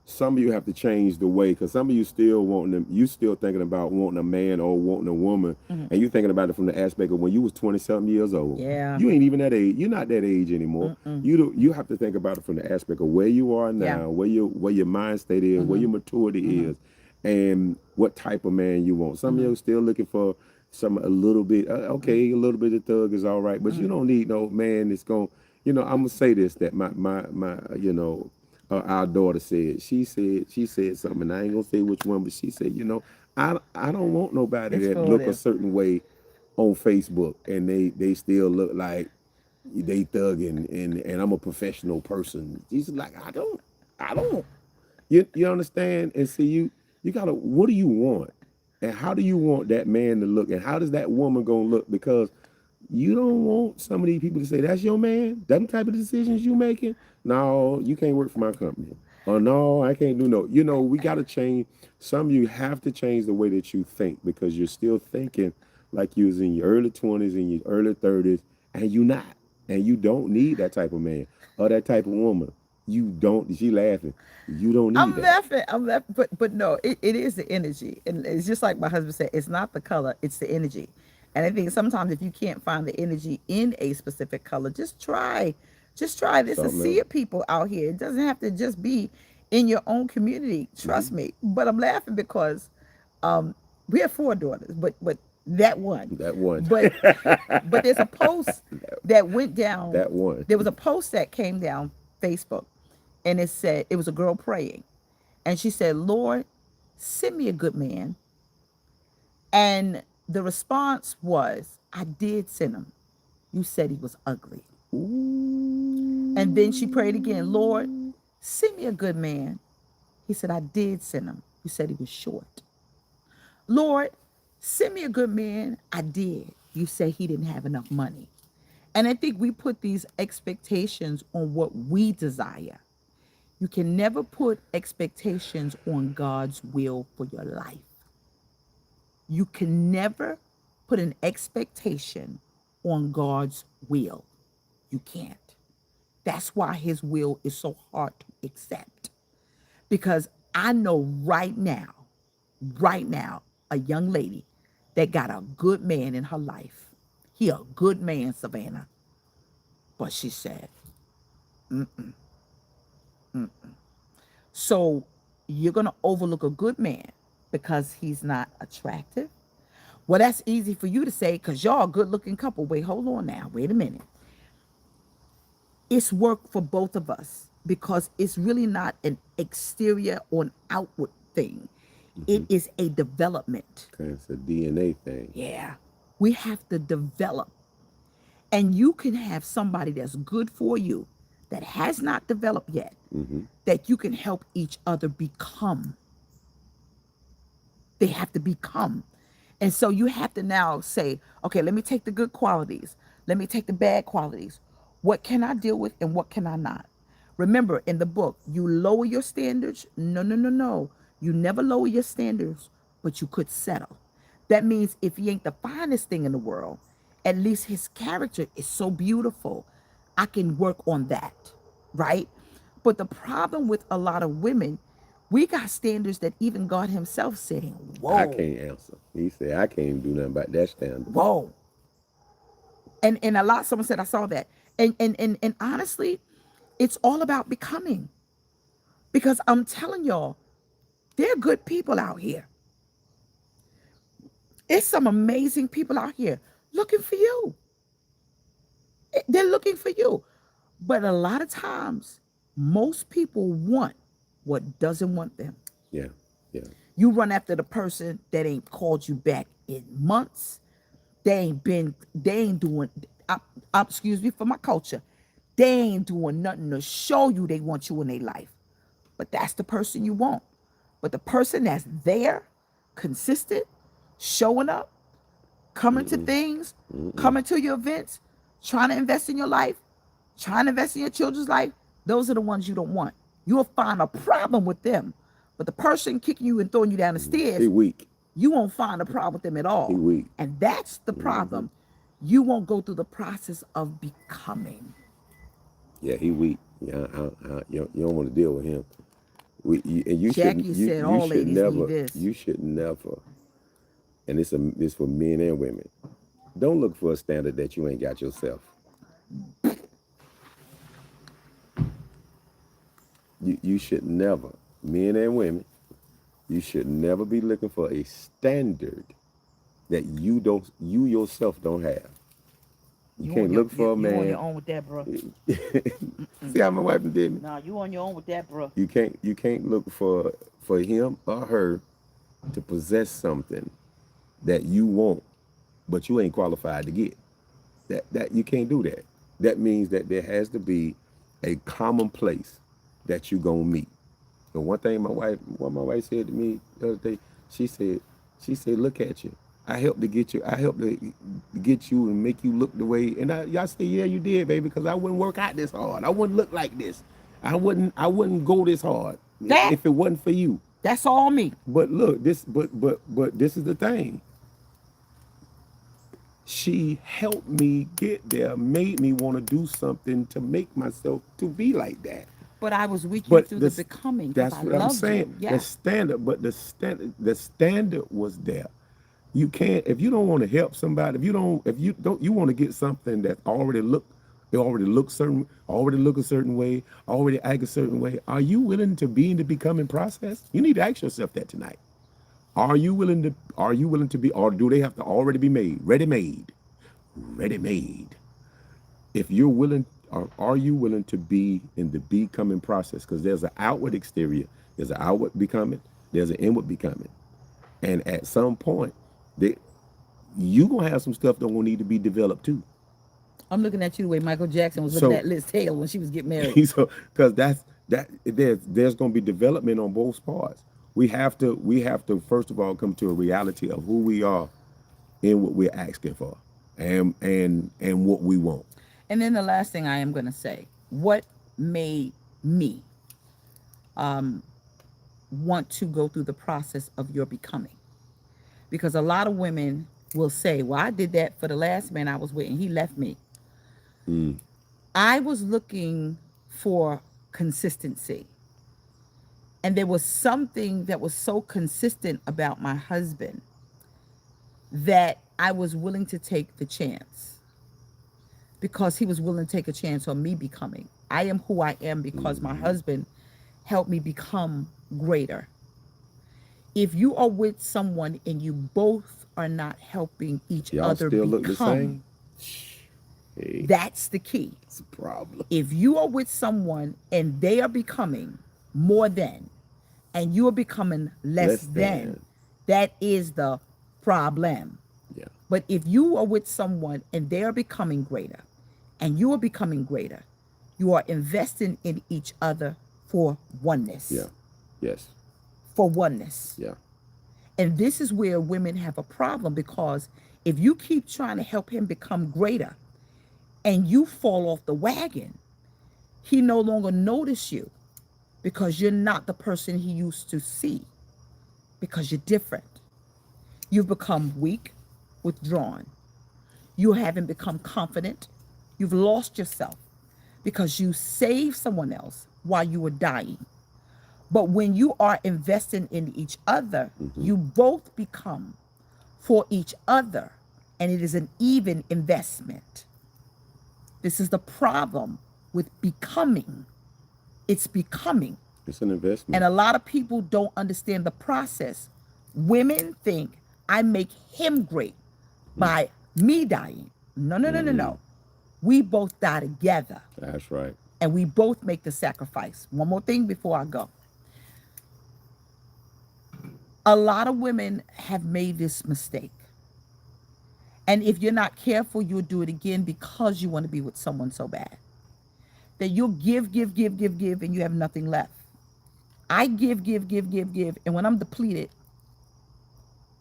Speaker 2: Some of you have to change the way, because some of you still wanting them. You still thinking about wanting a man or wanting a woman,
Speaker 1: Hmm.
Speaker 2: and you thinking about it from the aspect of when you was 20-something years old.
Speaker 1: Yeah.
Speaker 2: You ain't even that age. You're not that age anymore.
Speaker 1: Mm-mm.
Speaker 2: You have to think about it from the aspect of where you are
Speaker 1: Yeah.
Speaker 2: now, where your mind state is, where
Speaker 1: Hmm.
Speaker 2: your maturity
Speaker 1: Hmm.
Speaker 2: is, and what type of man you want. Some of
Speaker 1: Hmm.
Speaker 2: you still looking for a little bit. Okay, a little bit of thug is all right, but you
Speaker 1: Hmm.
Speaker 2: don't need no man that's going. I'm gonna say this, that my our daughter said. She said something, and I ain't gonna say which one, but she said, I don't want nobody that look a
Speaker 1: Explorative.
Speaker 2: certain way on Facebook, and they still look like they thugging, and I'm a professional person. She's like, I don't. You understand? And see, you gotta. What do you want? And how do you want that man to look? And how does that woman gonna look? Because you don't want some of these people to say, that's your man? Them type of decisions you making? No, you can't work for my company. Oh no, I can't do no. We gotta change. Some of you have to change the way that you think, because you're still thinking like you was in your early 20s and your early 30s, and you not. And you don't need that type of man or that type of woman. You don't. She laughing. You don't need
Speaker 1: I'm
Speaker 2: that.
Speaker 1: laughing. I'm laughing. But no, it is the energy. And it's just like my husband said, it's not the color, it's the energy. And I think sometimes if you can't find the energy in a specific color, just try. Just try this and
Speaker 2: Something
Speaker 1: see
Speaker 2: else.
Speaker 1: it, people out here. It doesn't have to just be in your own community. Trust
Speaker 2: Hmm.
Speaker 1: me. But I'm laughing because um we have four daughters, but that one.
Speaker 2: That one.
Speaker 1: But but there's a post that went down.
Speaker 2: That one.
Speaker 1: There was a post that came down Facebook, and it said, it was a girl praying, and she said, Lord, send me a good man. And the response was, I did send him. You said he was ugly. And then she prayed again, Lord,
Speaker 2: Ooh.
Speaker 1: send me a good man. He said, I did send him. You said he was short. Lord, send me a good man. I did. You said he didn't have enough money. And I think we put these expectations on what we desire. You can never put expectations on God's will for your life. You can never put an expectation on God's will. You can't. That's why his will is so hard to accept. Because I know right now, a young lady that got a good man in her life. He a good man, Savannah. But she said, so you're going to overlook a good man because he's not attractive? Well, that's easy for you to say because y'all a good looking couple. Wait, hold on now. Wait a minute. It's work for both of us because it's really not an exterior or an outward thing. It
Speaker 2: Hmm.
Speaker 1: is a development.
Speaker 2: Okay, it's a DNA thing.
Speaker 1: Yeah. We have to develop. And you can have somebody that's good for you that has not developed yet,
Speaker 2: Hmm.
Speaker 1: that you can help each other become. They have to become. And so you have to now say, okay, let me take the good qualities. Let me take the bad qualities. What can I deal with and what can I not? Remember in the book, you lower your standards. No, no, no, no. You never lower your standards, but you could settle. That means if he ain't the finest thing in the world, at least his character is so beautiful. I can work on that, right? But the problem with a lot of women, we got standards that even God himself saying,
Speaker 2: I
Speaker 1: whoa,
Speaker 2: can't answer. He said, I can't even do nothing about that standard.
Speaker 1: whoa. And a lot, someone said, I saw that. And honestly, it's all about becoming. Because I'm telling y'all, there are good people out here. It's some amazing people out here looking for you. They're looking for you. But a lot of times, most people want what doesn't want them.
Speaker 2: Yeah, yeah.
Speaker 1: You run after the person that ain't called you back in months. They ain't doing, excuse me for my culture. They ain't doing nothing to show you they want you in their life. But that's the person you want. But the person that's there, consistent, showing up, coming to things, coming to your events, trying to invest in your life, trying to invest in your children's life, those are the ones you don't want. You'll find a problem with them. But the person kicking you and throwing you down the stairs,
Speaker 2: He weak.
Speaker 1: you won't find a problem with them at all.
Speaker 2: He weak.
Speaker 1: And that's the problem. You won't go through the process of becoming.
Speaker 2: Yeah, he weak. Yeah, you don't want to deal with him. And you
Speaker 1: Jackie
Speaker 2: shouldn't.
Speaker 1: said all
Speaker 2: You should
Speaker 1: ladies
Speaker 2: never.
Speaker 1: need this.
Speaker 2: You should never. And it's for men and women. Don't look for a standard that you ain't got yourself. You should never, men and women, you should never be looking for a standard that you yourself don't have. You can't look for a man.
Speaker 1: You on your own with that, bro.
Speaker 2: See how my wife did me?
Speaker 1: Nah, you on your own with that, bro.
Speaker 2: You can't look for him or her to possess something that you want, but you ain't qualified to get. That you can't do that. That means that there has to be a common place that you gonna meet. And one thing my wife said to me the other day, she said, look at you. I helped to get you and make you look the way. And y'all say, yeah, you did, baby, because I wouldn't work out this hard. I wouldn't look like this. I wouldn't go this hard if it wasn't for you.
Speaker 1: That's all me.
Speaker 2: But look, this is the thing. She helped me get there, made me want to do something to make myself to be like that.
Speaker 1: But I was with you through the becoming.
Speaker 2: That's what I'm saying.
Speaker 1: Yeah.
Speaker 2: The standard was there. You can't, if you don't want to help somebody, you want to get something that already look a certain way, already act a certain way. Are you willing to be in the becoming process? You need to ask yourself that tonight. Are you willing to be, or do they have to already be made? Ready made. If you're willing, or are you willing to be in the becoming process? Because there's an outward exterior, there's an outward becoming, there's an inward becoming. And at some point, you gonna have some stuff that will need to be developed too.
Speaker 1: I'm looking at you the way Michael Jackson was looking at Liz Taylor when she was getting married.
Speaker 2: So, because there's gonna be development on both parts. We have to first of all come to a reality of who we are and what we're asking for, and what we want.
Speaker 1: And then the last thing I am going to say, what made me want to go through the process of your becoming? Because a lot of women will say, well, I did that for the last man I was with and he left me. I was looking for consistency. And there was something that was so consistent about my husband that I was willing to take the chance, because he was willing to take a chance on me becoming. I am who I am because my husband helped me become greater. If you are with someone and you both are not helping each other
Speaker 2: still look the
Speaker 1: become,
Speaker 2: hey,
Speaker 1: that's the key.
Speaker 2: it's a problem.
Speaker 1: If you are with someone and they are becoming more than, and you are becoming less than, that is the problem.
Speaker 2: Yeah.
Speaker 1: But if you are with someone and they are becoming greater and you are becoming greater, you are investing in each other for oneness.
Speaker 2: Yeah. Yes.
Speaker 1: For oneness.
Speaker 2: Yeah.
Speaker 1: And this is where women have a problem, because if you keep trying to help him become greater and you fall off the wagon, He no longer notice you because you're not the person he used to see, because you're different. You've become weak, withdrawn. You haven't become confident. You've lost yourself because you saved someone else while you were dying. But when you are investing in each other, you both become for each other, and it is an even investment. This is the problem with becoming. It's becoming.
Speaker 2: It's an investment.
Speaker 1: And a lot of people don't understand the process. Women think I make him great by me dying. No, no, no, no, no. We both die together.
Speaker 2: That's right.
Speaker 1: And we both make the sacrifice. One more thing before I go. A lot of women have made this mistake. And if you're not careful, you'll do it again because you want to be with someone so bad. That you'll give, and you have nothing left. I give. And when I'm depleted,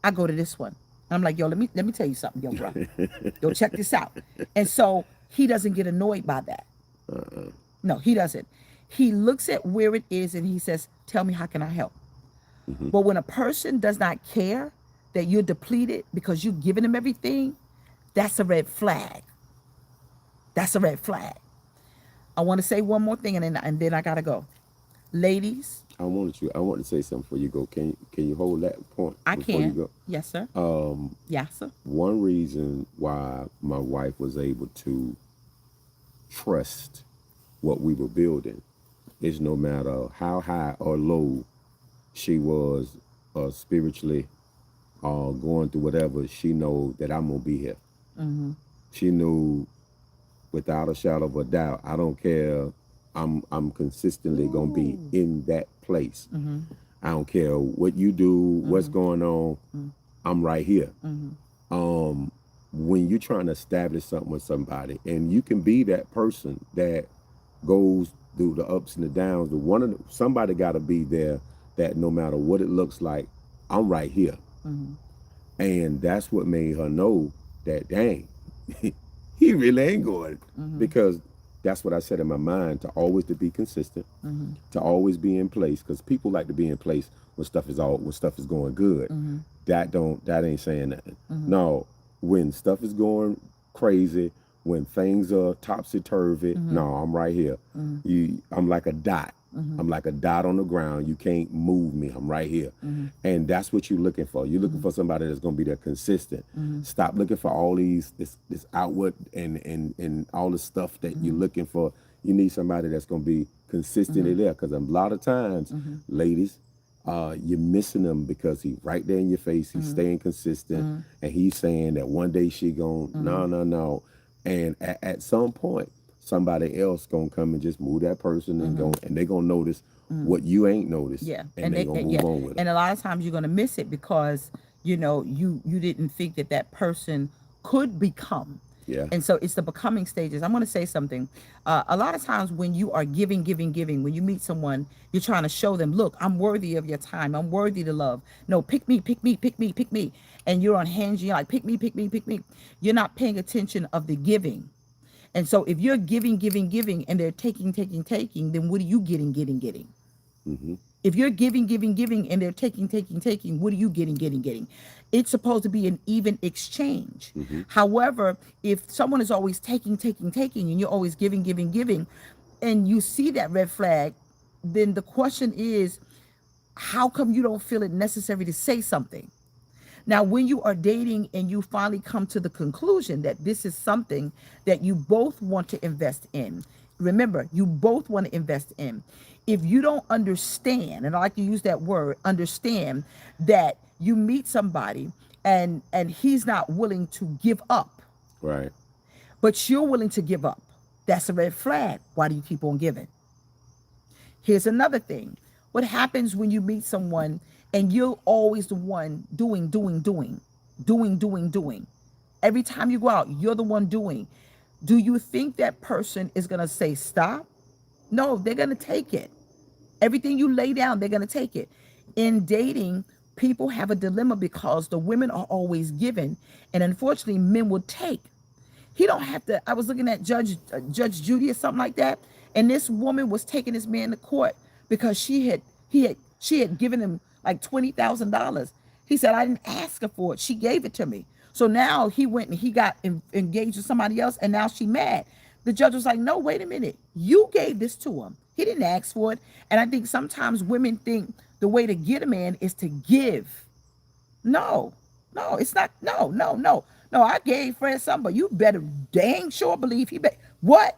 Speaker 1: I go to this one. And I'm like, yo, let me tell you something, yo, bro. Yo, check this out. And so he doesn't get annoyed by that. No, he doesn't. He looks at where it is and he says, tell me, how can I help? But when a person does not care that you're depleted because you've given him everything, that's a red flag. That's a red flag. I want to say one more thing and then I gotta go. Ladies.
Speaker 2: I want to say something before you go. Can you hold that point?
Speaker 1: I
Speaker 2: before
Speaker 1: can.
Speaker 2: You go?
Speaker 1: Yes, sir. Yes, sir.
Speaker 2: One reason why my wife was able to trust what we were building is no matter how high or low she was spiritually going through whatever, she know that I'm gonna be here. She knew without a shadow of a doubt, I don't care, I'm consistently gonna be in that place. I don't care what you do, what's going on, I'm right here. When you're trying to establish something with somebody, and you can be that person that goes through the ups and the downs, somebody got to be there that no matter what it looks like, I'm right here. And that's what made her know that, dang, he really ain't going. Because that's what I said in my mind, to be consistent, to always be in place, because people like to be in place when stuff is going good. That ain't saying nothing. No, when stuff is going crazy, when things are topsy-turvy, no, I'm right here. I'm like a dot. I'm like a dot on the ground. You can't move me. I'm right here. And that's what you're looking for. You're looking for somebody that's going to be there consistent. Stop looking for all this outward and all the stuff that you're looking for. You need somebody that's going to be consistently there, because a lot of times, ladies, you're missing them because he's right there in your face. He's staying consistent, and he's saying that one day she going, no. And at some point, somebody else gonna come and just move that person and they're gonna notice what you ain't noticed.
Speaker 1: Yeah.
Speaker 2: And they're gonna move on with it.
Speaker 1: And a lot of times you're gonna miss it because you didn't think that person could become.
Speaker 2: Yeah.
Speaker 1: And so it's the becoming stages. I'm gonna say something. A lot of times when you are giving, when you meet someone, you're trying to show them, look, I'm worthy of your time. I'm worthy to love. No, pick me. And you're on hands, you're like, pick me. You're not paying attention of the giving. And so if you're giving, and they're taking, then what are you getting? If you're giving, and they're taking, what are you getting? It's supposed to be an even exchange. However, if someone is always taking, and you're always giving, and you see that red flag, then the question is, how come you don't feel it necessary to say something? Now, when you are dating and you finally come to the conclusion that this is something that you both want to invest in, remember, you both want to invest in. If you don't understand, and I like to use that word, understand, that you meet somebody and he's not willing to give up.
Speaker 2: Right.
Speaker 1: But you're willing to give up. That's a red flag. Why do you keep on giving? Here's another thing. What happens when you meet someone and you're always the one doing? Every time you go out, you're the one doing. Do you think that person is going to say stop? No, they're going to take it. Everything you lay down, they're going to take it. In dating, people have a dilemma because the women are always giving, and unfortunately, men will take. He don't have to. I was looking at Judge Judy or something like that, And this woman was taking this man to court because she had given him like $20,000. He said, I didn't ask her for it. She gave it to me. So now he went and he got engaged with somebody else, and now she mad. The judge was like, no, wait a minute. You gave this to him. He didn't ask for it. And I think sometimes women think the way to get a man is to give. No, no, it's not. No, no, no. No, I gave Fred something, but you better dang sure believe what?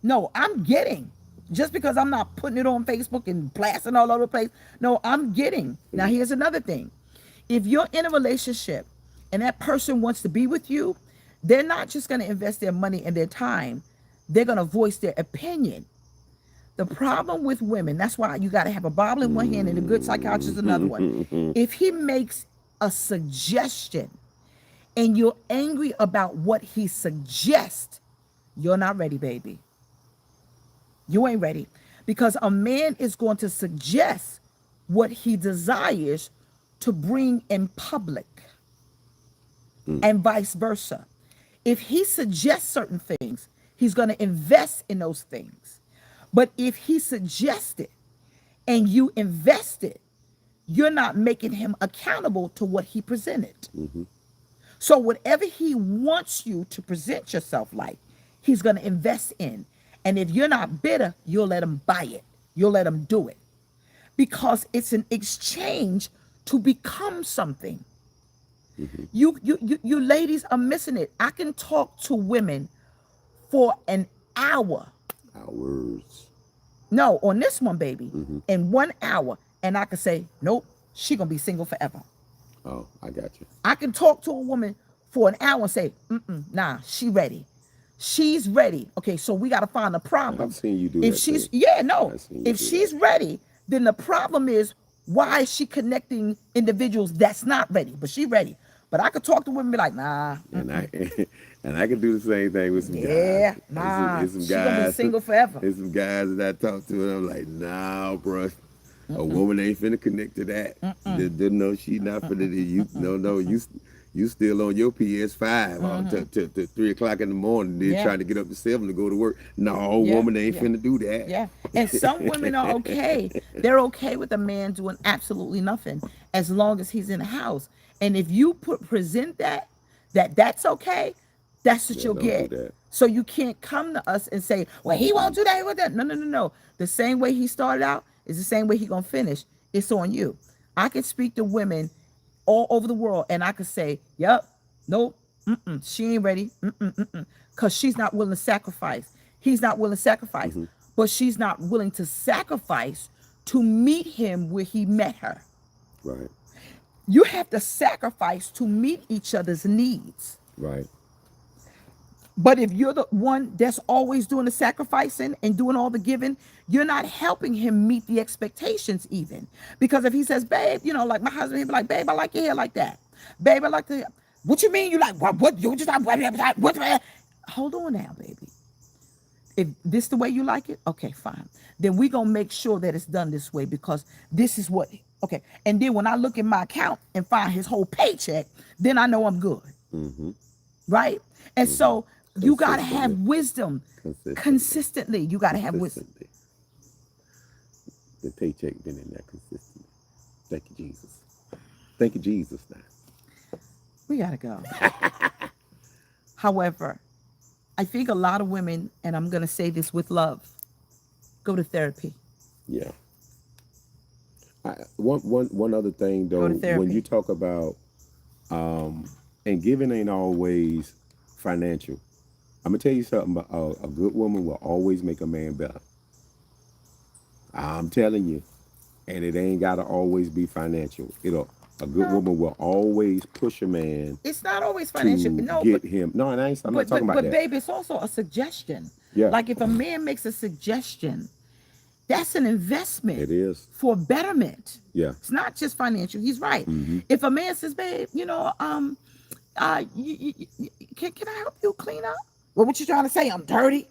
Speaker 1: No, I'm getting. Just because I'm not putting it on Facebook and blasting all over the place. No, I'm getting. Now, here's another thing. If you're in a relationship and that person wants to be with you, they're not just going to invest their money and their time. They're going to voice their opinion. The problem with women, that's why you got to have a Bible in one hand and a good psychiatrist in another one. If he makes a suggestion and you're angry about what he suggests, you're not ready, baby. You ain't ready. Because a man is going to suggest what he desires to bring in public, and vice versa. If he suggests certain things, he's going to invest in those things. But if he suggests it and you invest it, you're not making him accountable to what he presented. So whatever he wants you to present yourself like, he's going to invest in. And if you're not bitter, you'll let him buy it. You'll let him do it. Because it's an exchange to become something. You ladies are missing it. I can talk to women for an hour.
Speaker 2: Hours.
Speaker 1: No, on this one, baby, in 1 hour. And I can say, nope, she going to be single forever.
Speaker 2: Oh, I got you.
Speaker 1: I can talk to a woman for an hour and say, nah, she ready. She's ready. Okay, so we got to find a problem.
Speaker 2: I've seen you do
Speaker 1: if
Speaker 2: that
Speaker 1: she's,
Speaker 2: too.
Speaker 1: yeah, no.
Speaker 2: If
Speaker 1: she's ready, then the problem is, why is she connecting individuals that's not ready? But she ready. But I could talk to women and be like, nah.
Speaker 2: And I can do the same thing with some guys.
Speaker 1: Yeah, nah.
Speaker 2: There's some
Speaker 1: She
Speaker 2: guys,
Speaker 1: gonna be single forever.
Speaker 2: There's some guys that I talk to, and I'm like, nah, bro. A woman ain't finna connect to that. Didn't know she not finna. You still on your PS5 to 3 o'clock in the morning. They're trying to get up to 7 to go to work. No, woman ain't finna do that.
Speaker 1: Yeah, and some women are okay. They're okay with a man doing absolutely nothing as long as he's in the house. And if you present that's okay, that's what you'll get. So you can't come to us and say, well, he won't do that. He won't do that. No. The same way he started out is the same way he gonna finish. It's on you. I can speak to women all over the world, and I could say, yep, nope, she ain't ready, because she's not willing to sacrifice. He's not willing to sacrifice, but she's not willing to sacrifice to meet him where he met her.
Speaker 2: Right.
Speaker 1: You have to sacrifice to meet each other's needs.
Speaker 2: Right.
Speaker 1: But if you're the one that's always doing the sacrificing and doing all the giving, you're not helping him meet the expectations even. Because if he says, babe, like my husband, he'd be like, babe, I like your hair like that. Babe, I like the, what you mean you like, what you just like, what? Hold on now, baby. If this the way you like it, okay, fine. Then we're going to make sure that it's done this way, because this is what, okay. And then when I look at my account and find his whole paycheck, then I know I'm good. Right? And so you got to have wisdom consistently. You got to have wisdom.
Speaker 2: The paycheck been in there consistently. Thank you, Jesus. Thank you, Jesus. Now
Speaker 1: we got to go. However, I think a lot of women, and I'm going to say this with love, go to therapy.
Speaker 2: Yeah. One other thing, though, when you talk about, and giving ain't always financial. I'm going to tell you something, a good woman will always make a man better. I'm telling you. And it ain't got to always be financial. A good woman will always push a man.
Speaker 1: It's not always financial.
Speaker 2: No, I'm not talking about that.
Speaker 1: But baby, it's also a suggestion.
Speaker 2: Yeah.
Speaker 1: Like if a man makes a suggestion, that's an investment.
Speaker 2: It is.
Speaker 1: For betterment.
Speaker 2: Yeah.
Speaker 1: It's not just financial. He's right. If a man says, babe, can I help you clean up? Well, what you trying to say? I'm dirty?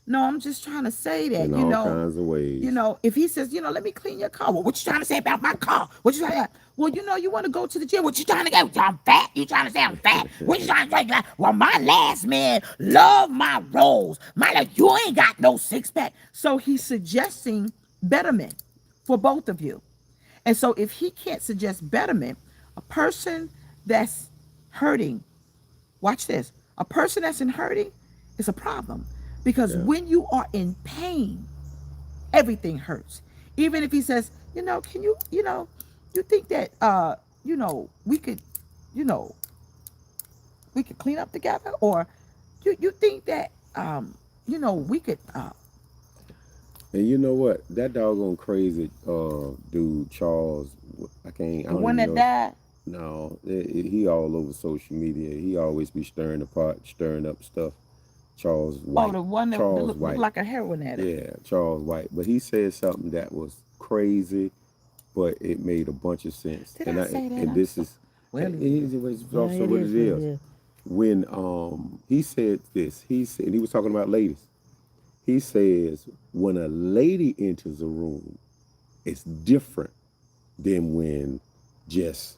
Speaker 1: No, I'm just trying to say that,
Speaker 2: in all kinds of ways.
Speaker 1: if he says, let me clean your car. Well, what you trying to say about my car? What you trying to? Well, you want to go to the gym. What you trying to go? I'm fat. You trying to say I'm fat? What you trying to say? Well, my last man loved my rolls. You ain't got no six pack. So he's suggesting betterment for both of you. And so if he can't suggest betterment, a person that's hurting, watch this. A person that's in hurting is a problem because
Speaker 2: Yeah.
Speaker 1: when you are in pain, everything hurts. Even if he says, can you think that we could, you know, we could clean up together, or you think that we could
Speaker 2: And you know what? That doggone crazy dude Charles, I
Speaker 1: the
Speaker 2: don't
Speaker 1: one
Speaker 2: even
Speaker 1: that
Speaker 2: know.
Speaker 1: died.
Speaker 2: No, he all over social media. He always be stirring up stuff. Charles
Speaker 1: Oh,
Speaker 2: White.
Speaker 1: the one that
Speaker 2: Charles
Speaker 1: looked
Speaker 2: White.
Speaker 1: like a heroin addict.
Speaker 2: Yeah, Charles White. But he said something that was crazy, but it made a bunch of sense.
Speaker 1: Did
Speaker 2: And
Speaker 1: I say that?
Speaker 2: and
Speaker 1: I'm
Speaker 2: this
Speaker 1: so
Speaker 2: is
Speaker 1: well.
Speaker 2: it's
Speaker 1: Yeah,
Speaker 2: also
Speaker 1: it
Speaker 2: what it
Speaker 1: is what it
Speaker 2: is.
Speaker 1: is.
Speaker 2: When he said this, he was talking about ladies. He says when a lady enters a room, it's different than when just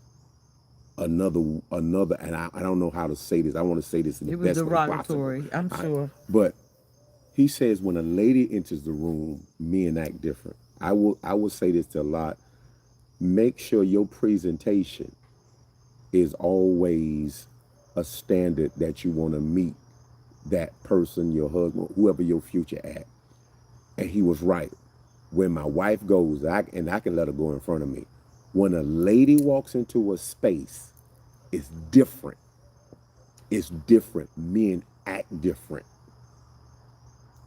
Speaker 2: another and I don't know how to say this. I want to say this in the
Speaker 1: It was
Speaker 2: best way possible.
Speaker 1: derogatory, I'm sure.
Speaker 2: But he says when a lady enters the room, men act different. I will say this to a lot. Make sure your presentation is always a standard that you want to meet that person, your husband, whoever your future at. And he was right. When my wife goes, I can let her go in front of me. When a lady walks into a space, it's different. It's different. Men act different.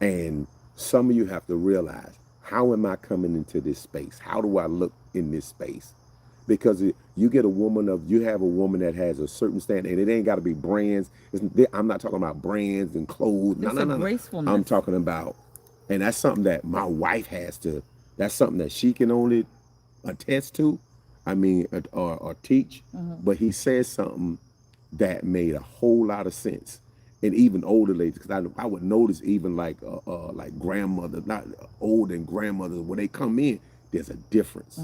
Speaker 2: And some of you have to realize, how am I coming into this space? How do I look in this space? Because you have a woman that has a certain standard, and it ain't got to be brands. I'm not talking about brands and clothes. No,
Speaker 1: It's
Speaker 2: no,
Speaker 1: a
Speaker 2: no, no. I'm
Speaker 1: gracefulness.
Speaker 2: talking about, and that's something that my wife that's something that she can only attest to. I mean, or teach. But he says something that made a whole lot of sense. And even older ladies, because I would notice even like grandmother, not old and grandmothers, when they come in, there's a difference.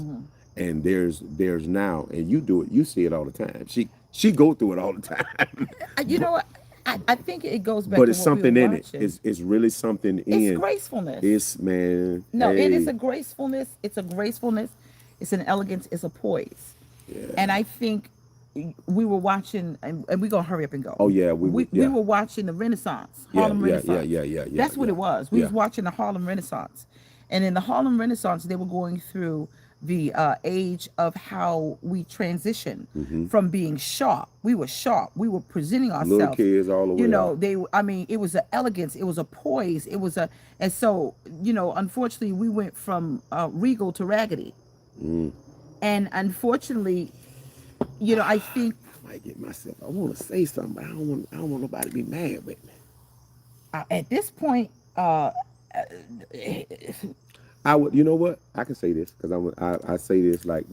Speaker 2: And there's now, and you do it, you see it all the time. She go through it all the time.
Speaker 1: You know what? I think it goes back
Speaker 2: But
Speaker 1: to
Speaker 2: it's
Speaker 1: what we were
Speaker 2: something in it.
Speaker 1: watching.
Speaker 2: It's really something
Speaker 1: It's
Speaker 2: in.
Speaker 1: gracefulness.
Speaker 2: It's, man.
Speaker 1: No, it is
Speaker 2: Hey.
Speaker 1: a gracefulness. It's a gracefulness. It's an elegance. It's a poise.
Speaker 2: Yeah.
Speaker 1: And I think we were watching, and we're gonna hurry up and go.
Speaker 2: Oh yeah,
Speaker 1: We were watching the Renaissance,
Speaker 2: Yeah,
Speaker 1: Harlem Renaissance.
Speaker 2: yeah.
Speaker 1: That's what
Speaker 2: Yeah.
Speaker 1: it was. We
Speaker 2: Yeah.
Speaker 1: was watching the Harlem Renaissance, and in the Harlem Renaissance, they were going through the age of how we transitioned from being sharp. We were sharp. We were presenting
Speaker 2: Little
Speaker 1: ourselves.
Speaker 2: kids all the way up.
Speaker 1: I mean, it was an elegance. It was a poise. And so, unfortunately, we went from regal to raggedy. And unfortunately, I think
Speaker 2: I might get myself. I want to say something, but I don't want nobody to be mad with me.
Speaker 1: at this point,
Speaker 2: I would. You know what? I can say this because I say this like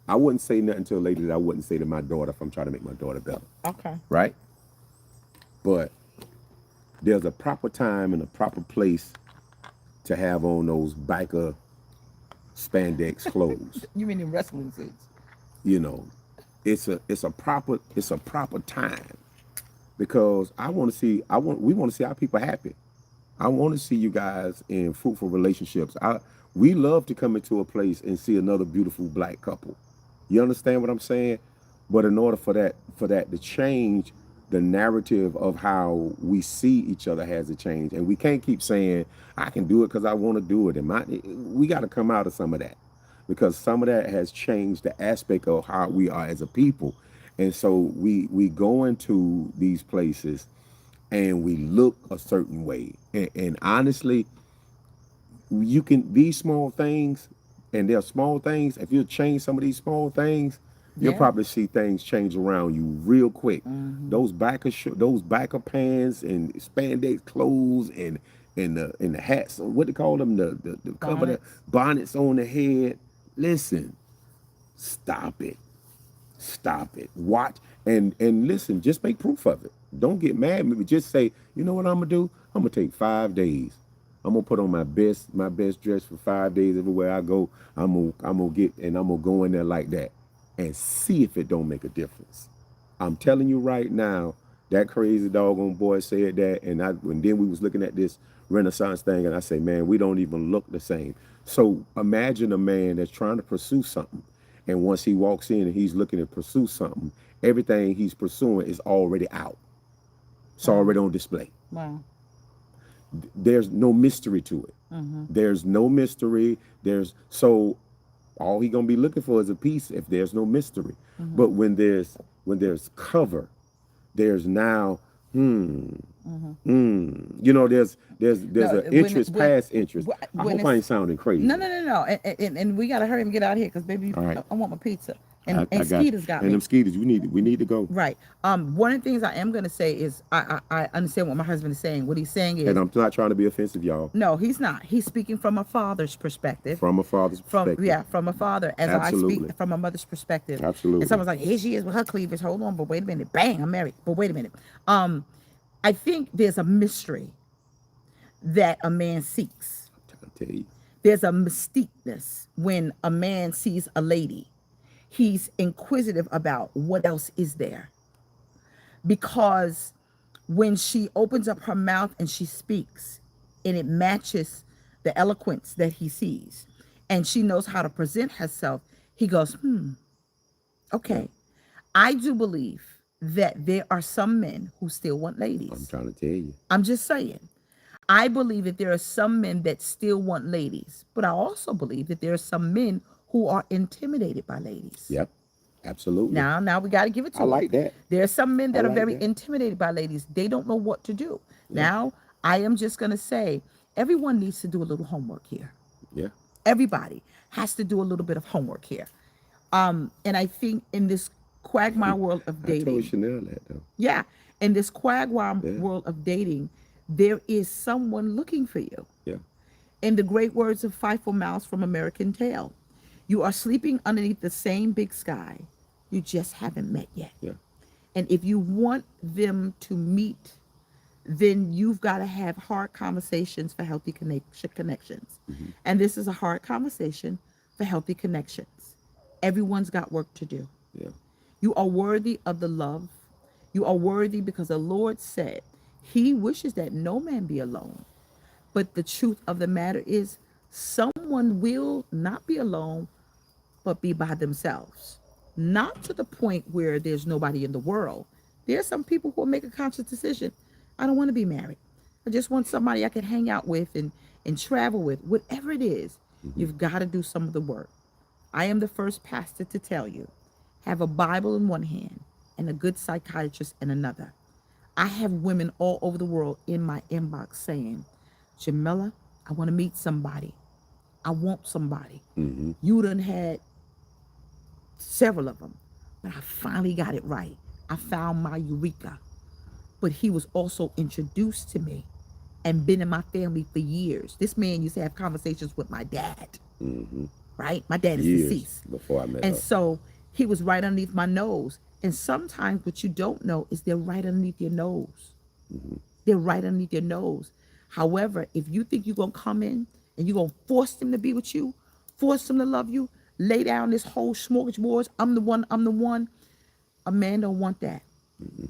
Speaker 2: I wouldn't say nothing to a lady that I wouldn't say to my daughter if I'm trying to make my daughter better.
Speaker 1: okay.
Speaker 2: Right? But there's a proper time and a proper place to have on those biker spandex clothes.
Speaker 1: You mean in wrestling suits?
Speaker 2: You know, it's a proper time because we want to see our people happy. I want to see you guys in fruitful relationships. We love to come into a place and see another beautiful black couple. You understand what I'm saying? But in order for that to change, the narrative of how we see each other has to change, and we can't keep saying I can do it because I want to do it. We got to come out of some of that because some of that has changed the aspect of how we are as a people, and so we go into these places and we look a certain way. And honestly, you can, these small things, and they're small things, if you change some of these small things, you'll
Speaker 1: Yeah.
Speaker 2: probably see things change around you real quick. Those biker pants and spandex clothes and the hats, what they call them, the cover, the
Speaker 1: Bonnets.
Speaker 2: bonnets on the head. Listen, stop it. Stop it. Watch and listen. Just make proof of it. Don't get mad at me. Just say, you know what I'm gonna do? I'm gonna take 5 days. I'm gonna put on my best dress for 5 days everywhere I go. I'm gonna go in there like that and see if it don't make a difference. I'm telling you right now, that crazy doggone boy said that, and then we was looking at this Renaissance thing, and I say, man, we don't even look the same. So imagine a man that's trying to pursue something, and once he walks in and he's looking to pursue something, everything he's pursuing is already out. It's already on display.
Speaker 1: Wow.
Speaker 2: There's no mystery to it. There's no mystery. So all he gonna be looking for is a piece if there's no mystery. But when there's cover, there's now you know, there's an interest past interest. I hope I ain't sounding crazy.
Speaker 1: No. And we gotta hurry and get out of here because baby, right. I want my pizza. And Skeeter's got me.
Speaker 2: And them Skeeters, we need to go.
Speaker 1: Right. One of the things I am gonna say is I understand what my husband is saying. What he's saying is,
Speaker 2: and I'm not trying to be offensive, y'all.
Speaker 1: No, he's not. He's speaking from a father's perspective.
Speaker 2: From a father's perspective.
Speaker 1: From a father, as Absolutely. I speak from a mother's perspective.
Speaker 2: Absolutely.
Speaker 1: And someone's like, here she is with her cleavage. Hold on, but wait a minute. Bang, I'm married. But wait a minute. I think there's a mystery that a man seeks.
Speaker 2: I'm trying to tell you.
Speaker 1: There's a mystiqueness when a man sees a lady. He's inquisitive about what else is there. Because when she opens up her mouth and she speaks, and it matches the eloquence that he sees, and she knows how to present herself, he goes, okay. Yeah. I do believe that there are some men who still want ladies.
Speaker 2: I'm trying to tell you.
Speaker 1: I'm just saying. I believe that there are some men that still want ladies, but I also believe that there are some men who are intimidated by ladies.
Speaker 2: Yep, absolutely.
Speaker 1: Now we got to give it to them.
Speaker 2: I like that.
Speaker 1: There are some men that are very intimidated by ladies. They don't know what to do. Yeah. Now, I am just going to say, everyone needs to do a little homework here.
Speaker 2: Yeah.
Speaker 1: Everybody has to do a little bit of homework here. And I think in this quagmire world of dating.
Speaker 2: I told Chanel that, though.
Speaker 1: Yeah. In this quagmire world of dating, there is someone looking for you.
Speaker 2: Yeah.
Speaker 1: In the great words of Fifo Mouse from American Tale, you are sleeping underneath the same big sky. You just haven't met yet.
Speaker 2: Yeah.
Speaker 1: And if you want them to meet, then you've got to have hard conversations for healthy connections. And this is a hard conversation for healthy connections. Everyone's got work to do.
Speaker 2: Yeah.
Speaker 1: You are worthy of the love. You are worthy because the Lord said he wishes that no man be alone. But the truth of the matter is someone will not be alone, but be by themselves. Not to the point where there's nobody in the world. There are some people who will make a conscious decision. I don't want to be married. I just want somebody I can hang out with and travel with. Whatever it is, you've got to do some of the work. I am the first pastor to tell you, have a Bible in one hand and a good psychiatrist in another. I have women all over the world in my inbox saying, Jameliah, I want to meet somebody. I want somebody. You done had several of them, but I finally got it right. I found my Eureka. But he was also introduced to me and been in my family for years. This man used to have conversations with my dad, right? My dad is deceased.
Speaker 2: Before I met
Speaker 1: And
Speaker 2: her.
Speaker 1: so he was right underneath my nose. And sometimes what you don't know is they're right underneath your nose. They're right underneath your nose. However, if you think you're going to come in and you're going to force them to be with you, force them to love you, lay down this whole smorgasbord, I'm the one, a man don't want that.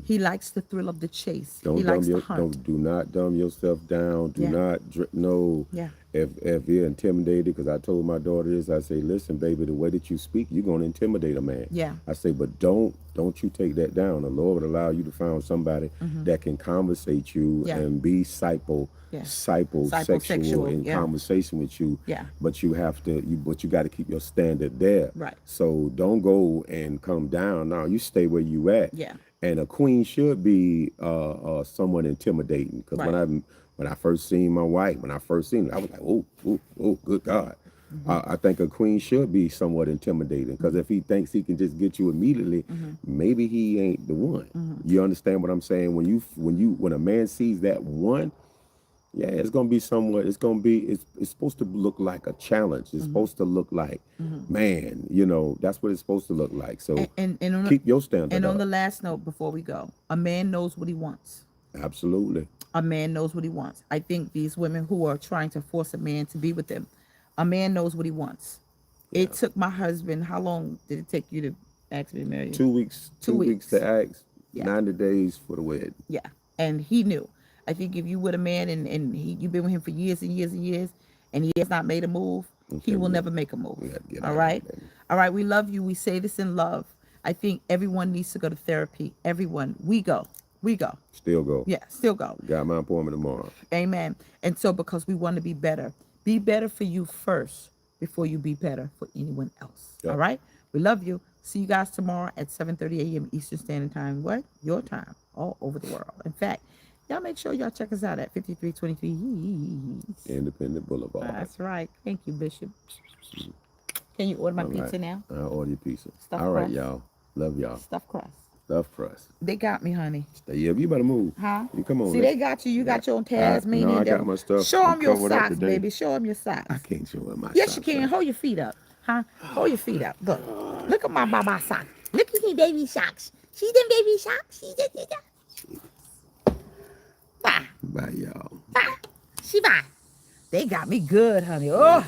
Speaker 1: He likes the thrill of the chase. He likes the hunt.
Speaker 2: Do not dumb yourself down. Do not, no.
Speaker 1: Yeah.
Speaker 2: If you're intimidated, because I told my daughter this, I say, listen, baby, the way that you speak, you're going to intimidate a man.
Speaker 1: Yeah.
Speaker 2: I say, but don't you take that down. The Lord would allow you to find somebody that can conversate you and be sexual in conversation with you.
Speaker 1: Yeah.
Speaker 2: But you have to, but you got to keep your standard there.
Speaker 1: Right.
Speaker 2: So don't go and come down. No, you stay where you at.
Speaker 1: Yeah.
Speaker 2: And a queen should be somewhat intimidating, because when I first seen my wife, I was like, oh, good God. I think a queen should be somewhat intimidating, because if he thinks he can just get you immediately, maybe he ain't the one. You understand what I'm saying? When a man sees that one, yeah, it's gonna be somewhat. It's supposed to look like a challenge. It's supposed to look like, man, that's what it's supposed to look like. So keep your standard.
Speaker 1: And
Speaker 2: up.
Speaker 1: on the last note, before we go, a man knows what he wants.
Speaker 2: Absolutely.
Speaker 1: A man knows what he wants. I think these women who are trying to force a man to be with them, a man knows what he wants.
Speaker 2: Yeah.
Speaker 1: It took my husband, how long did it take you to ask me to marry you?
Speaker 2: 2 weeks.
Speaker 1: 2
Speaker 2: 2 weeks to ask.
Speaker 1: Yeah.
Speaker 2: 90 days for the wedding.
Speaker 1: Yeah. And he knew. I think if you with a man and you've been with him for years and years and years and he has not made a move, he will never make a move.
Speaker 2: We gotta get
Speaker 1: All
Speaker 2: out
Speaker 1: right.
Speaker 2: of here,
Speaker 1: All right. We love you. We say this in love. I think everyone needs to go to therapy. Everyone. We go. We go.
Speaker 2: Still go.
Speaker 1: Yeah. Still go.
Speaker 2: Got my appointment tomorrow.
Speaker 1: Amen. And so because we want to be better, be better for you first before you be better for anyone else.
Speaker 2: Yep.
Speaker 1: All right. We love you. See you guys tomorrow at 7:30 a.m. Eastern Standard Time. What? Your time. All over the world. In fact, y'all make sure y'all check us out at 5323
Speaker 2: Independent Boulevard.
Speaker 1: That's right. Thank you, Bishop. Can you order my pizza now?
Speaker 2: I'll order your pizza.
Speaker 1: Stuffed
Speaker 2: All right,
Speaker 1: crust.
Speaker 2: y'all. Love y'all.
Speaker 1: Stuffed crust.
Speaker 2: Stuffed crust.
Speaker 1: They got me, honey.
Speaker 2: Yeah, you better move.
Speaker 1: Huh?
Speaker 2: You come on.
Speaker 1: See, they got you. You got your own Tasmanian.
Speaker 2: No, I got my stuff.
Speaker 1: Show
Speaker 2: I'm
Speaker 1: them your
Speaker 2: covered up
Speaker 1: socks,
Speaker 2: today.
Speaker 1: baby. Show them your socks.
Speaker 2: I can't show them my
Speaker 1: Yes,
Speaker 2: socks.
Speaker 1: you can. Hold your feet up. Huh? Hold your feet up. Look. Look at my Baba socks. Look at these baby socks. See them baby socks? See them? Bye.
Speaker 2: Bye, y'all.
Speaker 1: Bye. She bye. They got me good, honey. Oh.